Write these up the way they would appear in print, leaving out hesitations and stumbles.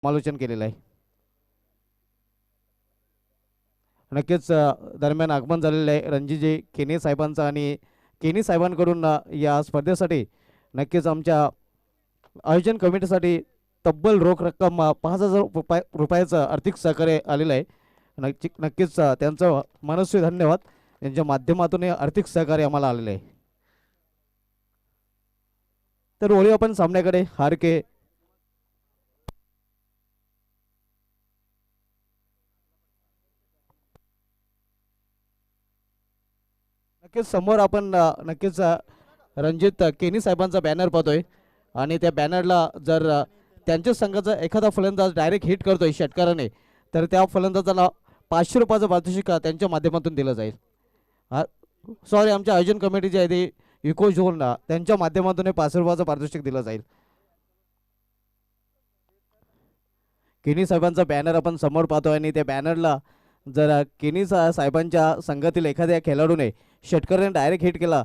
समालोचन केलेलं आहे. नक्कीच दरम्यान आगमन झालेलं आहे रणजितजी केने साहेबांचं आणि केनी साहेबांकडून या स्पर्धेसाठी नक्कीच आमच्या आयोजन कमिटीसाठी तब्बल रोख रक्कम 5,000 रुपयाचं आर्थिक सहकार्य आलेलं आहे. नक्कीच त्यांचं मनस्वी धन्यवाद. यांच्या माध्यमातून हे आर्थिक सहकार्य आम्हाला आलेलं आहे. तर वळू आपण सामन्याकडे. हारके नक्कीच समोर आपण नक्कीच रणजित केनी साहेबांचा बॅनर पाहतोय आणि त्या बॅनरला जर त्यांच्या संघाचा एखादा फलंदाज डायरेक्ट हिट करतोय षटकाराने तर त्या फलंदाजाला 500 रुपयाचं पारितोषिक त्यांच्या माध्यमातून दिलं जाईल. सॉरी, आमच्या आयोजन कमिटी जे आहे ते इको झोन त्यांच्या माध्यमातून 500 रुपयाचं पारितोषिक दिलं जाईल. केनी साहेबांचा बॅनर आपण समोर पाहतोय आणि त्या बॅनरला जर केनी साहेबांच्या संघातील एखाद्या खेळाडूने षटकाराने डायरेक्ट हिट केला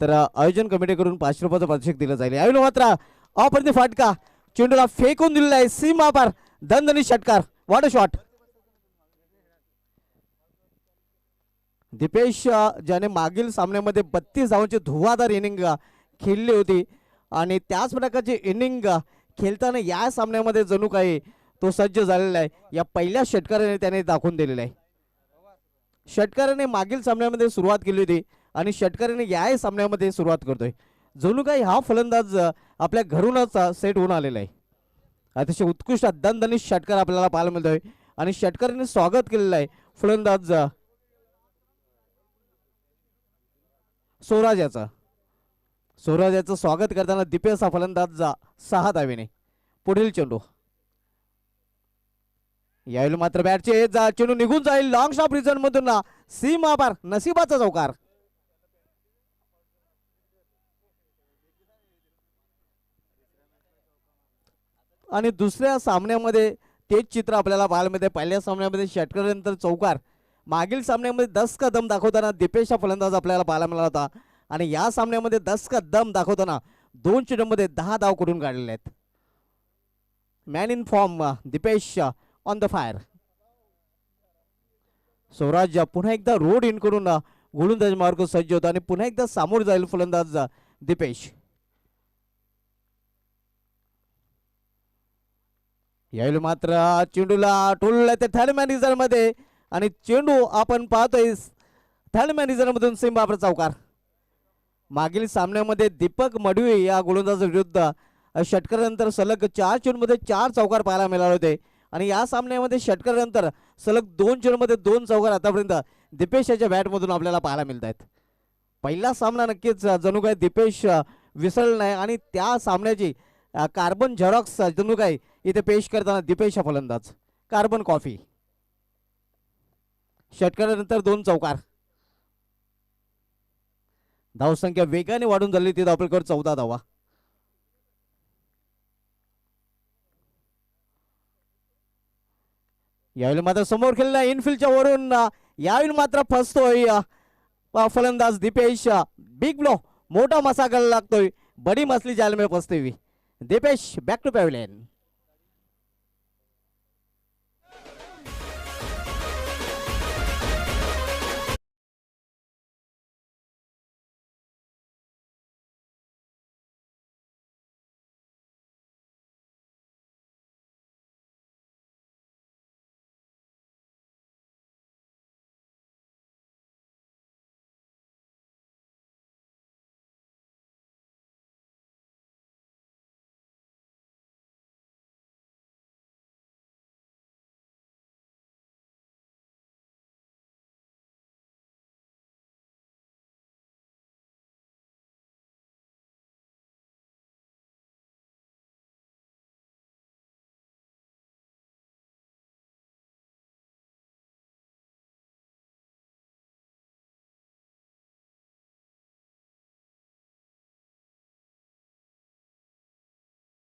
तर आयोजन कमिटीकडून 500 रुपयाचं पारितोषिक दिलं जाईल. यावेळी मात्र अप्रतिम फाटका चेंडूला फेकून दिलेला आहे सीमा पार दणदणीत षटकार. What a shot. दीपेश ज्याने मागील सामन्यामध्ये 32 धावांची धुवाधार इनिंग खेळली होती आणि त्याच प्रकारची इनिंग खेळताना या सामन्यामध्ये जणू काही तो सज्ज झालेला आहे. या पहिल्या षटकाराने त्याने दाखवून दिलेला आहे. षटकाराने मागील सामन्यामध्ये सुरुवात केली होती आणि षटकाराने या सामन्यामध्ये सुरुवात करतोय. जणू काही हा फलंदाज आपल्या घरूनच सेट होऊन आलेला आहे. अतिशय उत्कृष्ट दणदणीत षटकार आपल्याला पाहायला मिळतोय आणि षटकाराने स्वागत केलेलं आहे फलंदाज स्वराज्याचं स्वागत करताना दीपेश हा फलंदाज 6 धावेने. पुढील चेंडू यावेळी मात्र बॅटचे चेंडू निघून जाईल लॉंग शॉट रिझन मधून सीमा पार नशिबाचा चौकार. आणि दुसऱ्या सामन्यामध्ये तेच चित्र आपल्याला पाहायला मिळते. पहिल्या सामन्यामध्ये षटकारानंतर चौकार. मागील सामन्यामध्ये 10 का दम दाखवताना दीपेश हा फलंदाज आपल्याला पाहायला मिळाला होता आणि या सामन्यामध्ये 10 का दम दाखवताना 2 चेंडूमध्ये 10 धाव करून काढलेले आहेत. Man in form Deepesh on the fire. Swaraj पुन्हा एकदा रोड इन करून गोलंदाज मार्ग सज्ज होता आणि पुन्हा एकदा सामोर जाईल फलंदाज दीपेश. यावेळी मात्र चेंडूला टोलला ते थर्ड मॅनेजर मध्ये आणि चेंडू आपण पाहतोय थर्ड मॅनेजर मधून सीमापर चौकार. मागील सामन्यामध्ये दीपक मडवी या गोलंदाजाविरुद्ध षटकारानंतर सलग 4 चेंडूमध्ये 4 चौकार पाहायला मिळाले होते आणि या सामन्यामध्ये षटकारानंतर सलग 2 चेंडूमध्ये 2 चौकार आतापर्यंत दीपेश याच्या बॅटमधून आपल्याला पाहायला मिळत आहेत. पहिला सामना नक्कीच जणू काय दीपेश विसरला नाही आणि त्या सामन्याची कार्बन झेरॉक्स जणू काय इथे पेश करताना दीपेश हा फलंदाज. Carbon coffee. षटकारानंतर 2 चौकार. धावसंख्या वेगाने वाढून झाली ती धावपलकर 14 धावा. यावेळी मात्र समोर खेळला इनफिल्डच्या वरून यावेळी मात्र फसतोय फलंदाज दीपेश. बिग ब्लो मोठा मसा करायला लागतोय. बडी मसली जाल में फसते हुई Deepesh back to pavilion.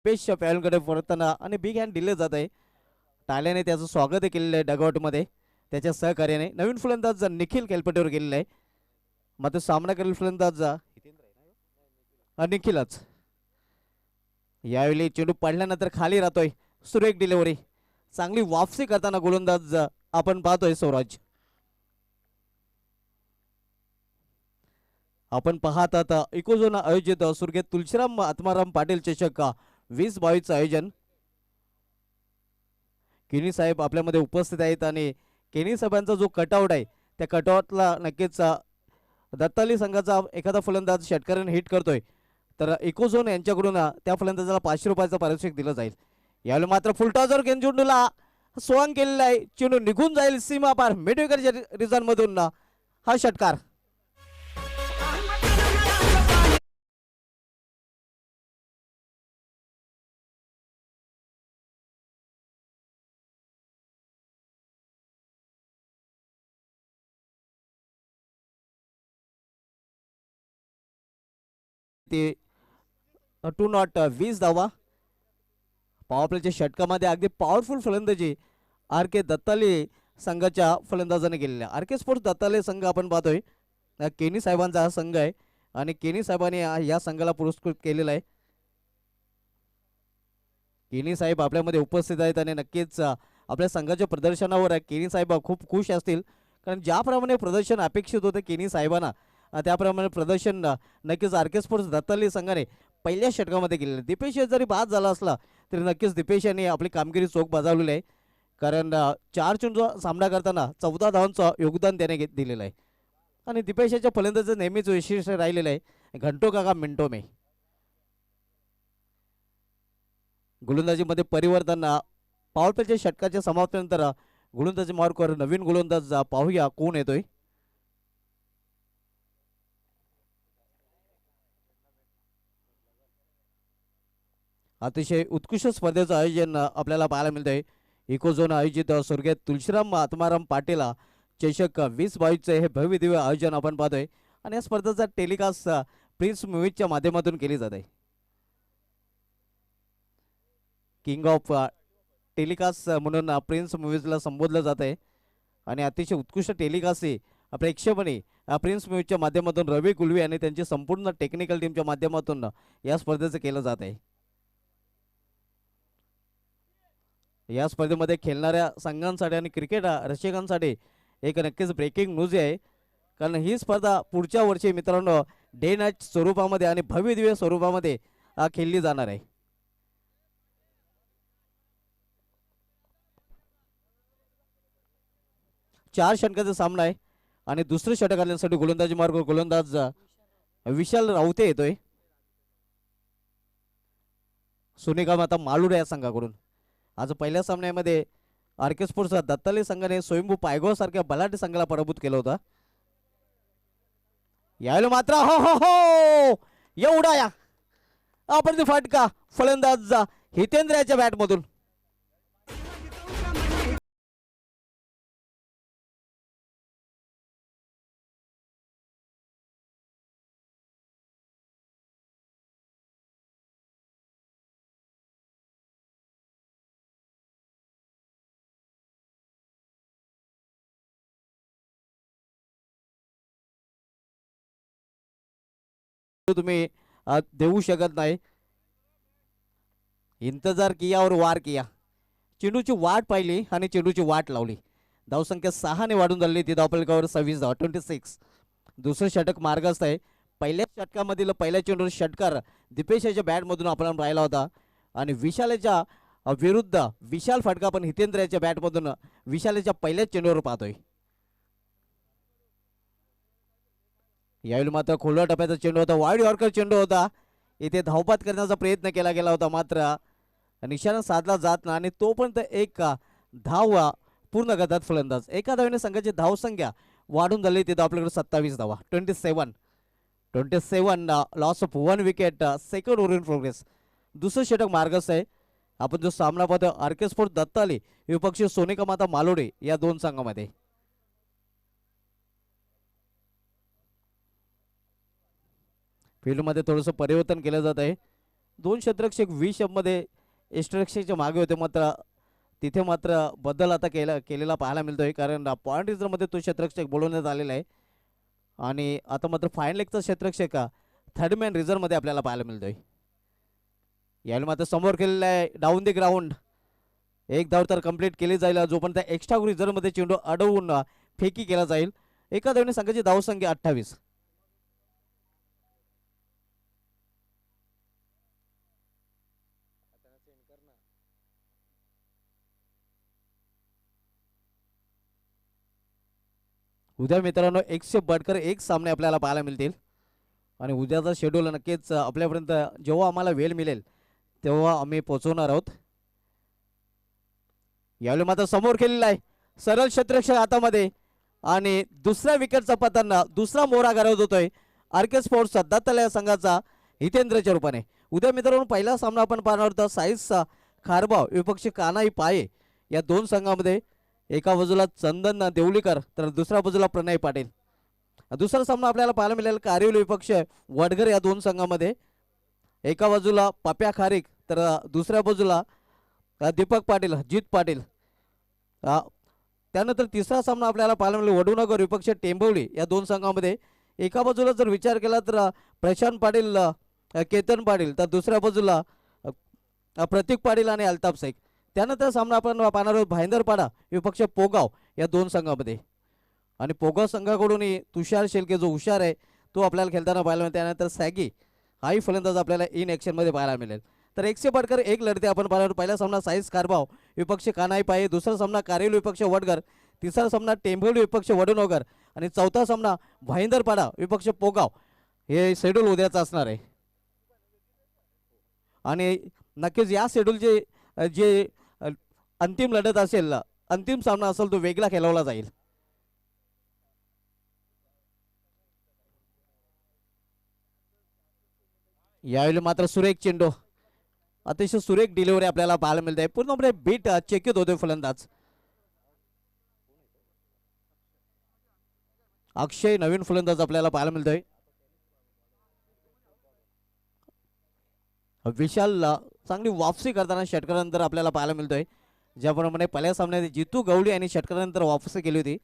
Deepesh पॅव्हलियनकडे परतताना आणि बिग हँड दिले जात आहे. टाल्याने त्याचं स्वागत केलेलं आहे डगआउटमध्ये त्याच्या सहकार्याने. नवीन फलंदाज निखिल खेळपट्टीवर गेलेला आहे. मात्र सामना करेल फलंदाज निखिलच. यावेळी चेंडू पडल्यानंतर खाली राहतोय. सुरेख डिलिव्हरी चांगली वापसी करताना गोलंदाज आपण पाहतोय स्वराज. आपण पाहत आता इकोझोन आयोजित स्वर्गीय तुलसीराम आत्माराम पाटील चषक 2022 आयोजन. केनी साहेब आपल्यामध्ये उपस्थित आहेत आणि केनी साहेबांचा जो कटआउट आहे त्या कटआउटला नक्कीच दत्ताली संघाचा एखादा फलंदाज षटकाराने हिट करतोय तर इकोझोन यांच्याकडून त्या फलंदाजाला 500 रुपयाचं पारितोषिक दिलं जाईल. यावेळी मात्र फुलटॉसवर घेऊन चेंडूला स्वांग केलेला आहे. चेंडू निघून जाईल सीमा पार मिडविकेटच्या रिझन मधून हा षटकार. ते 2 धावा. पॉवर प्लेच्या षटकामध्ये अगदी पॉवरफुल फलंदाजी आर के दत्ताले संघाच्या फलंदाजाने केलेल्या. आर के स्पोर्ट्स दत्ताले संघ आपण पाहतोय केनी साहेबांचा हा संघ आहे आणि केनी साहेबांनी या संघाला पुरस्कृत केलेला आहे. केनी साहेब आपल्यामध्ये उपस्थित आहेत आणि नक्कीच आपल्या संघाच्या प्रदर्शनावर केनी साहेब खूप खुश असतील कारण ज्याप्रमाणे प्रदर्शन अपेक्षित होतं केनी साहेबांना त्याप्रमाणे प्रदर्शन नक्कीच आर के स्पोर्ट्स दत्ताली संघाने पहिल्या षटकामध्ये केलेलं. दीपेश जरी बाद झाला असला तरी नक्कीच दीपेश यांनी आपली कामगिरी चोख बजावलेली आहे कारण 4 चेंडूचा सामना करताना 14 धावांचं योगदान त्याने दिलेलं आहे आणि दीपेशाच्या फलंदाजीचं नेहमीच वैशिष्ट्य राहिलेलं आहे घंटो काका मिंटो मे. गोलंदाजीमध्ये परिवर्तन पॉवर प्लेच्या षटकाच्या समाप्तीनंतर गोलंदाजी मार्कवर नवीन गोलंदाज पाहूया कोण येतोय. अतिशय उत्कृष्ट स्पर्धेचं आयोजन आपल्याला पाहायला मिळतंय. इकोझोन आयोजित स्वर्गीय तुलसीराम आत्माराम पाटील चषक 2022 हे भव्य दिव्य आयोजन आपण पाहतोय आणि या स्पर्धेचा टेलिकास्ट प्रिन्स मूवीजच्या माध्यमातून केली जात आहे. किंग ऑफ टेलिकास्ट म्हणून प्रिन्स मूवीजला संबोधलं जात आहे आणि अतिशय उत्कृष्ट टेलिकास्ट प्रेक्षेपणी प्रिन्स मूवीजच्या माध्यमातून रवी गुलवी आणि त्यांची संपूर्ण टेक्निकल टीमच्या माध्यमातून या स्पर्धेचं केलं जात आहे. या स्पर्धेमध्ये खेळणाऱ्या संघांसाठी आणि क्रिकेट रसिकांसाठी एक नक्कीच ब्रेकिंग न्यूज आहे कारण ही स्पर्धा पुढच्या वर्षी मित्रांनो डे नाईट स्वरूपामध्ये आणि भव्य दिव्य स्वरूपामध्ये खेळली जाणार आहे. चार षटकांचा सामना आहे आणि दुसरे षटक आणण्यासाठी गोलंदाजी मार्ग गोलंदाज विशाल राऊते येतोय. सोनेगाव आता मालुड या संघाकडून. आज पहिल्या सामन्यामध्ये आर के स्पोर्ट्स दत्ताली संघाने स्वयंभू पायगाव सारख्या बलाढ्य संघाला पराभूत केलं होतं. यावेळी मात्र हो हो हो एवढा या आपण फटका फलंदाज हितेंद्र याच्या बॅटमधून. तुम्ही देऊ शकत नाही. इंतजार किया और वार किया. चेंडूची वाट पाहिली आणि चेंडूची वाट लावली. धावसंख्या 6 ने वाढून झाली. ती धावफलकावर 26 धावा 26. दुसरं षटक मार्गस्थ आहे. पहिल्या षटकामधील पहिल्या चेंडूवर षटकार दीपेशाच्या बॅटमधून आपण राहिला होता आणि विशालेच्या विरुद्ध विशाल फटका पण हितेंद्र याच्या बॅटमधून विशालेच्या पहिल्याच चेंडूवर पाहतोय. यावेळी मात्र खोलवा टप्प्याचा चेंडू होता. वाईड यॉर्कर चेंडू होता. इथे धावपात करण्याचा प्रयत्न केला गेला होता मात्र निशाणा साधला जात नाही आणि तोपर्यंत एक धाव पूर्ण करतात फलंदाज. एका धावेने संघाची धावसंख्या वाढून झाली. तिथं आपल्याकडे 27 धावा 27 loss of 1 wicket. Second over in progress. दुसरं षटक मार्गस्थ आहे. आपण जो सामना पाहतो आर के स्पोर्ट्स दत्ताली विपक्षी सोनेकामाता मालोडे या दोन संघामध्ये. फील्डमध्ये थोडंसं परिवर्तन केलं जात आहे. 2 क्षेत्ररक्षक 20 मध्ये एक्स्ट्रारक्षकच्या मागे होते मात्र तिथे मात्र बदल आता केलेला पाहायला मिळतोय कारण पॉइंट रिझर्वमध्ये तो क्षेत्ररक्षक बोलवण्यात आलेला आहे आणि आता मात्र फाईन लेगचा क्षेत्ररक्षक थर्ड मॅन रिझर्वमध्ये आपल्याला पाहायला मिळतोय. यावेळी मात्र समोर केलेला आहे डाऊन दी ग्राउंड एक धाव तर कंप्लीट केली जाईल, जोपर्यंत एक्स्ट्रा रिझर्व्हमध्ये चेंडू अडवून फेकी केला जाईल. एका धावने संघाची धावसंख्या 28. उद्या मित्रांनो 1 से बढ़कर 1 सामने आपल्याला पाहायला मिळतील आणि उद्याचा शेड्यूल नक्कीच आपल्यापर्यंत जेव्हा आम्हाला वेळ मिळेल तेव्हा आम्ही पोहोचवणार आहोत. यावेळी मात्र समोर खेळलेला आहे सरळ क्षेत्ररक्षक हातामध्ये आणि दुसऱ्या विकेटचा पतन दुसरा मोरा घडवत होतोय आरके स्पोर्ट्स दत्तालय संघाचा हितेंद्रच्या रूपाने. उद्या मित्रांनो पहिला सामना आपण पाहणार आहोत साईजचा खारबाव विपक्ष कानाई पाये या दोन संघामध्ये. एका बाजूला चंदन देवलीकर तर दुसऱ्या बाजूला प्रणय पाटील. दुसरा सामना आपल्याला पाहायला मिळेल कारिवली विपक्ष वडघर या दोन संघामध्ये. एका बाजूला पप्या खारीक तर दुसऱ्या बाजूला दीपक पाटील जीत पाटील. त्यानंतर तिसरा सामना आपल्याला पाहायला मिळेल वडूनगर विपक्ष टेंबवली या दोन संघामध्ये. एका बाजूला जर विचार केला तर प्रशांत पाटील केतन पाटील तर दुसऱ्या बाजूला प्रतीक पाटील आणि अल्ताफ शेख. त्यानंतर सामना आपण पाहणार आहोत भाईंदरपाडा विपक्ष पोगाव या दोन संघामध्ये आणि पोगाव संघाकडून तुषार शेलके जो हुशार आहे तो आपल्याला खेळताना पाहायला मिळेल. त्यानंतर सॅगी हाही फलंदाज आपल्याला इन ॲक्शनमध्ये पाहायला मिळेल. तर 1 से बढ़कर 1 लढते आपण पाहणार. पहिला सामना साईज कारभाव विपक्ष कानाई पाये, दुसरा सामना कारेल विपक्ष वडगर, तिसरा सामना टेंभोली विपक्ष वडनगर आणि चौथा सामना भाईंदरपाडा विपक्ष पोगाव. हे शेड्यूल उद्याचं असणार आहे आणि नक्कीच या शेड्यूलचे जे अंतिम लढत असेल अंतिम सामना असेल तो वेगळा खेळवला जाईल. यावेळी मात्र सुरेख चेंडू अतिशय सुरेख डिलिव्हरी आपल्याला पाहायला मिळते. पूर्णपणे बीट चेकित होतोय फलंदाज अक्षय नवीन फलंदाज आपल्याला पाहायला मिळतोय. विशाल चांगली वापसी करताना षटकारानंतर आपल्याला पाहायला मिळतोय. ज्याप्रमाणे पहिल्या सामन्यात जितू गवळी आणि षटकारानंतर वापसी केली होती.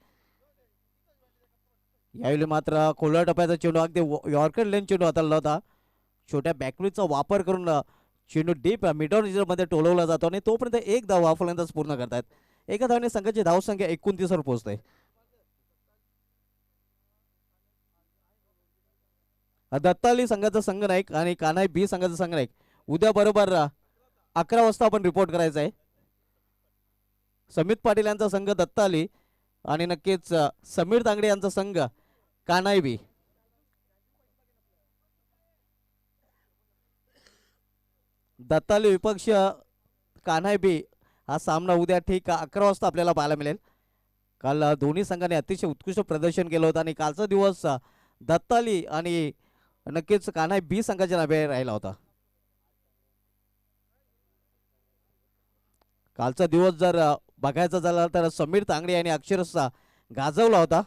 यावेळी मात्र खोलवर टप्प्याचा चेंडू अगदी यॉर्कर लेन चेंडू हाताळला होता. छोट्या बॅकरीचा वापर करून चेंडू डीप मिडल मध्ये टोलवला जातो आणि तोपर्यंत एक धाव फलंदाज पूर्ण करतात. एका धावने संघाची धावसंख्या 29 वर पोहोचते. दत्ताली संघाचा संघनायक आणि कान्हाई बी संघाचा संघनायक उद्या बरोबर 11 वाजता आपण रिपोर्ट करायचा आहे. समित पाटील यांचा संघ दत्ताली आणि नक्कीच समीर तांगडे यांचा संघ कान्हाई बी. दत्ताली विपक्ष कान्हाई बी हा सामना उद्या ठीक 11 वाजता आपल्याला पाहायला मिळेल. काल दोन्ही संघाने अतिशय उत्कृष्ट प्रदर्शन केलं होतं आणि कालचा दिवस दत्ताली आणि नक्कीच कान्हाई बी संघाच्या नावे राहिला होता. कालचा दिवस जर बघायचा झाला तर समीर तांगडे यांनी अक्षरशः गाजवला होता.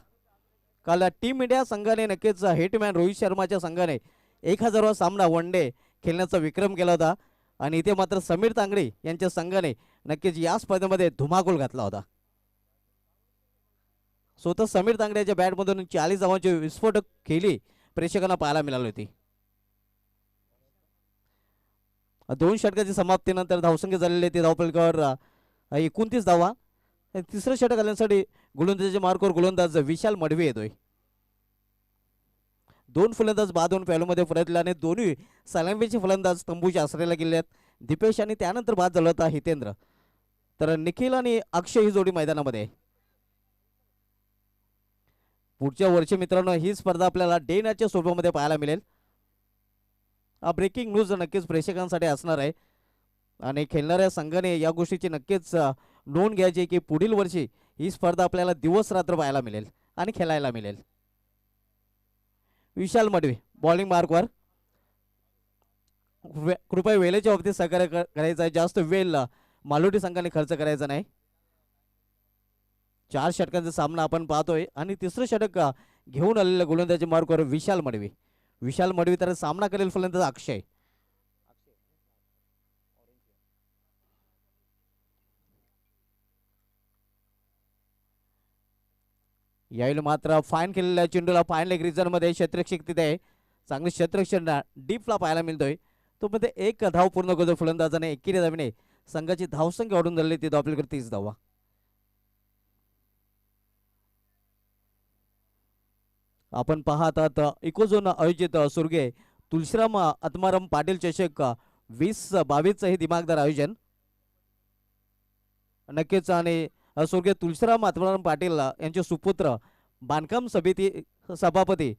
काल टीम इंडिया संघाने नक्कीच हिटमॅन रोहित शर्माच्या संघाने 1000वा सामना वन डे खेळण्याचा विक्रम केला होता आणि इथे मात्र समीर तांगडे यांच्या संघाने नक्कीच या स्पर्धेमध्ये धुमाकूळ घातला होता. स्वतः समीर तांगड्याच्या बॅटमधून 40 धावांची विस्फोटक खेळी प्रेक्षकांना पाहायला मिळाली होती. 2 षटकाची समाप्तीनंतर धावसंख्या झालेली ती धावफलकावर 29 धावा. तिसरं षटक आल्यासाठी गोलंदाजीच्या मार्कवर गोलंदाज विशाल मडवी येतोय. 2 फलंदाज बाद होऊन पॅलोमध्ये परतले आणि दोन्ही सलामीचे फलंदाज तंबूच्या आश्रयाला गेले आहेत. दीपेश आणि त्यानंतर बाद झाला होता हितेंद्र. तर निखिल आणि अक्षय ही जोडी मैदानामध्ये आहे. पुढच्या वर्षी मित्रांनो ही स्पर्धा आपल्याला डे नाईटच्या स्वरूपामध्ये पाहायला मिळेल. ब्रेकिंग न्यूज नक्कीच प्रेक्षकांसाठी असणार आहे आणि खेळणाऱ्या संघाने या गोष्टीची नक्कीच नोंद घ्यायची की पुढील वर्षी ही स्पर्धा आपल्याला दिवस रात्र पाहायला मिळेल आणि खेळायला मिळेल. विशाल मडवी बॉलिंग मार्कवर. कृपया वेळेच्या बाबतीत सहकार्य करायचं आहे. जास्त वेळ मालोटी संघाने खर्च करायचा नाही. 4 षटकांचा सामना आपण पाहतोय आणि तिसरं षटक घेऊन आलेल्या गोलंदाजी मार्कवर विशाल मडवी. विशाल मडवी तर सामना करेल फलंदाज अक्षय. यावेळी मात्र फाईन केलेल्या चेंडूला फाईन लेग रिझन मध्ये क्षेत्ररक्षक तिथे आहे. चांगले क्षेत्ररक्षण डीपला पाहायला मिळतोय. तो मध्ये एक धाव पूर्ण करतो फलंदाजाने. 21 धावेने संघाची धावसंख्या वाढून झाली ती आपल्याकडे 30 धावा. आपण पाहत आहात इकोझोन आयोजित सुर्गे तुलसीराम आत्माराम पाटील चषक 2022 हे दिमागदार आयोजन नक्कीच. आणि स्वर्गीय तुलसीराम आत्माराम पाटील यांचे सुपुत्र बांधकाम समिती सभापती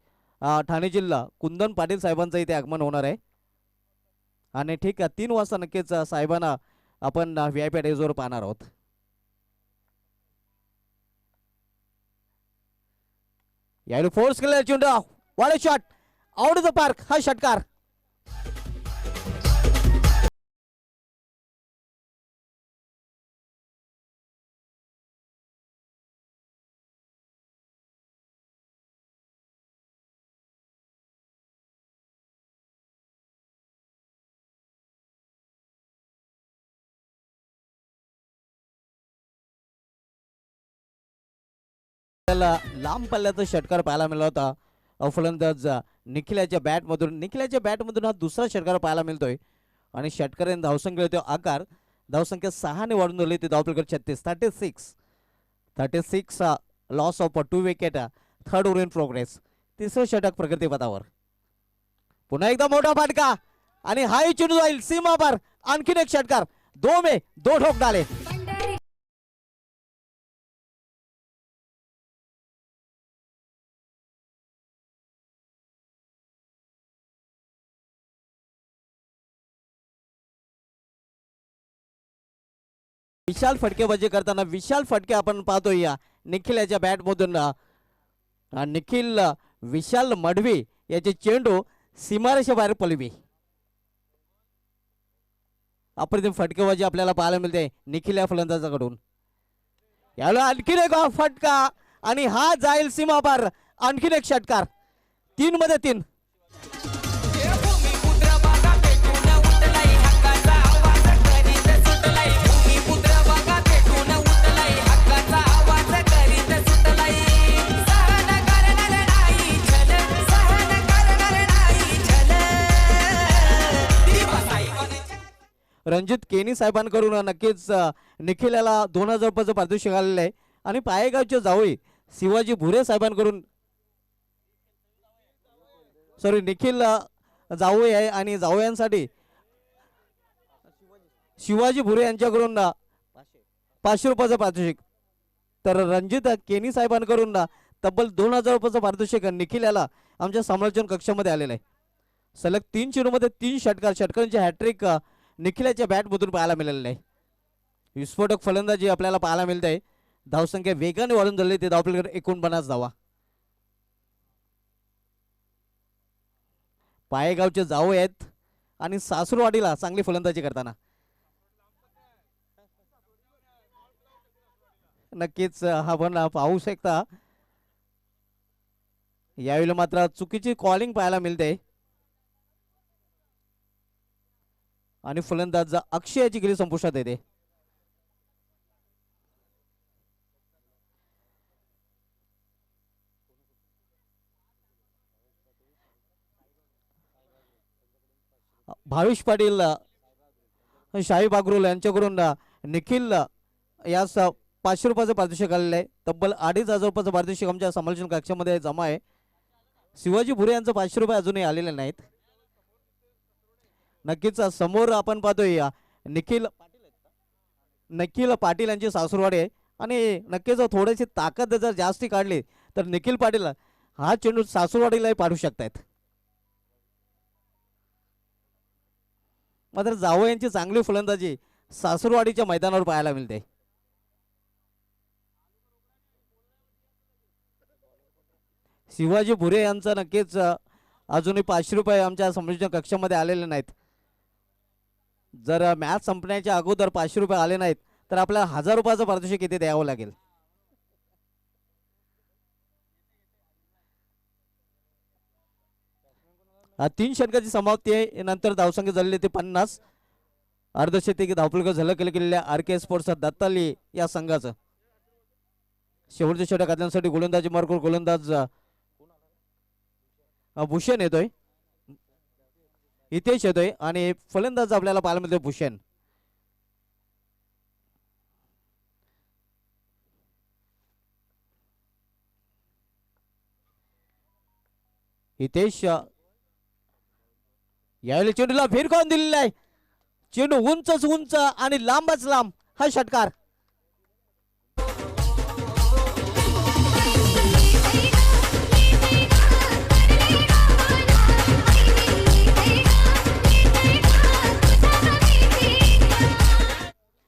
ठाणे जिल्हा कुंदन पाटील साहेबांचं इथे आगमन होणार आहे. आणि ठीक आहे 3 वाजता नक्कीच साहेबांना आपण VIP अटॅचवर पाहणार आहोत. यावेळी फोर्स केलेला चेंडू वाले shot out of the park. हा षटकार लांब पल्ल्याचा षटकार पाहायला मिळाला होता फलंदाज निखिलाच्या बॅटमधून हा दुसरा षटकार पाहायला मिळतोय. आणि षटकाराने धावसंख्या होते आकार धावसंख्या 6 ने वाढून झाली ती धावपलकर 36 loss of 2 wicket. Third over in progress. तिसरं षटक प्रगतीपथावर. पुन्हा एकदा मोठा फटका आणि हाही चेंडू जाईल सीमा पार. आणखीन एक षटकार 2 में 2 ठोक डाले. विशाल फटकेबाजी करताना विशाल फटके आपण पाहतोय या निखिल याच्या बॅट मधून. निखिल विशाल मडवी याचे चेंडू सीमारेषा बाहेर पलवी. अप्रतिम फटकेबाजी आपल्याला पाहायला मिळते निखिल या फलंदाजाकडून. याला आणखीन एक फटका आणि हा जाईल सीमा पार. आणखीन एक षटकार 3 मध्ये 3. रणजित केनी साहेबांकडून नक्कीच निखिल याला 2000 रुपयाचं पारितोषिक आलेलं आहे. आणि पायेगावचे जावई शिवाजी भुरे साहेबांकडून निखिल जावई आहे आणि जावयांसाठी शिवाजी भुरे यांच्याकडून 500 रुपयाचं पारितोषिक. तर रणजित केनी साहेबांकडून तब्बल 2000 रुपयाचं पारितोषिक निखिल याला आमच्या समालोचन कक्षामध्ये आलेलं आहे. सलग 3 चेंडूमध्ये 3 षटकांची हॅट्रिक निखिलाच्या बॅटमधून पाहायला मिळालेलं आहे. विस्फोटक फलंदाजी आपल्याला पाहायला मिळत आहे. धावसंख्या वेगाने वाढून झाली ते धावपलकर 49 धावा. पायेगावचे जावई आहेत आणि सासूरवाडीला चांगली फलंदाजी करताना नक्कीच आपण पाहू शकता. यावेळी मात्र चुकीची कॉलिंग पाहायला मिळते आणि फलंदाज अक्षयाची गिरी संपुष्टात येते. भावेश पाटील शाही बागरुल यांच्याकडून निखिल यास 500 रुपयाचं पारितोषिक आलेलं आहे. तब्बल 2500 रुपयाचं पारितोषिक आमच्या समालोचन कक्षामध्ये जमा आहे. शिवाजी भुरे यांचं 500 रुपये अजूनही आलेले नाहीत. नक्कीच समोर आपण पाहतोय निखिल पाटील यांची सासूरवाडी आहे आणि नक्कीच थोडीशी ताकद जर जास्ती काढली तर निखिल पाटील हा चेंडू सासूरवाडीलाही पाडू शकतात. मात्र जावई यांची चांगली फलंदाजी सासूरवाडीच्या मैदानावर पाहायला मिळते. शिवाजी भुरे यांचा नक्कीच अजूनही 500 रुपये आमच्या समालोचन कक्षामध्ये आलेले नाहीत. जर मॅच संपण्याच्या अगोदर 500 रुपये आले नाहीत तर आपल्याला 1000 रुपयाचं पारितोषिक इथे द्यावं लागेल. हा 3 षटकाची समाप्ती आहे. नंतर धावसंख्या झालेली ते 50. अर्धशतकी धावपलकर झलक केलेल्या RK स्पोर्ट्स दत्ताली या संघाचं शेवटचे षटक घालण्यासाठी गोलंदाजी मार्ग गोलंदाज भूषण येतोय इथेच येतोय आणि फलंदाज आपल्याला पाहायला मिळतोय भूषण. हितेश यावेळी चेंडूला भिरकावून दिलेला आहे. चेंडू उंचच उंच आणि लांबच लांब हा षटकार.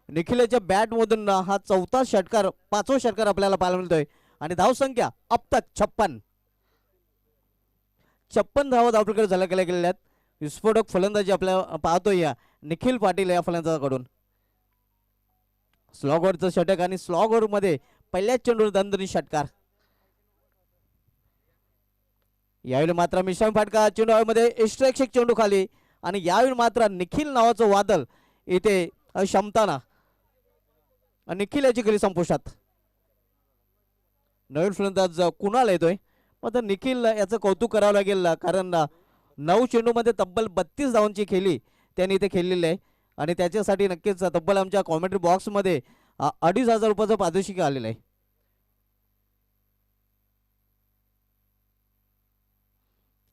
निखिलच्या बॅट मधून हा चौथा षटकार, पाचवा षटकार आपल्याला पाहायला मिळतोय. आणि धाव संख्या अब तक 56. 56 धावा धावपलीकडे झाल्या गेलेल्या आहेत. विस्फोटक फलंदाजी आपल्याला पाहतोय या निखिल पाटील या फलंदाजाकडून. स्लॉगवरचं षटक आणि स्लॉगवर मध्ये पहिल्याच चेंडूवर दणदणी षटकार. यावेळी मात्र मिश्राम फाटका चेंडू मध्ये एक्स्ट्रा चेंडू खाली. आणि यावेळी मात्र निखिल नावाचं वादळ इथे क्षमताना निखिल याची गेली संपुष्टात. नवीन फलंदाज कुणाल येतोय. मात्र निखिल याचं कौतुक करावं लागेल, कारण 9 चेंडूमध्ये तब्बल 32 धावांची खेळी त्यांनी इथे खेळलेली आहे. आणि त्याच्यासाठी नक्कीच तब्बल आमच्या कॉमेंट्री बॉक्समध्ये 2,500 रुपयाचं पारितोषिक आलेलं आहे.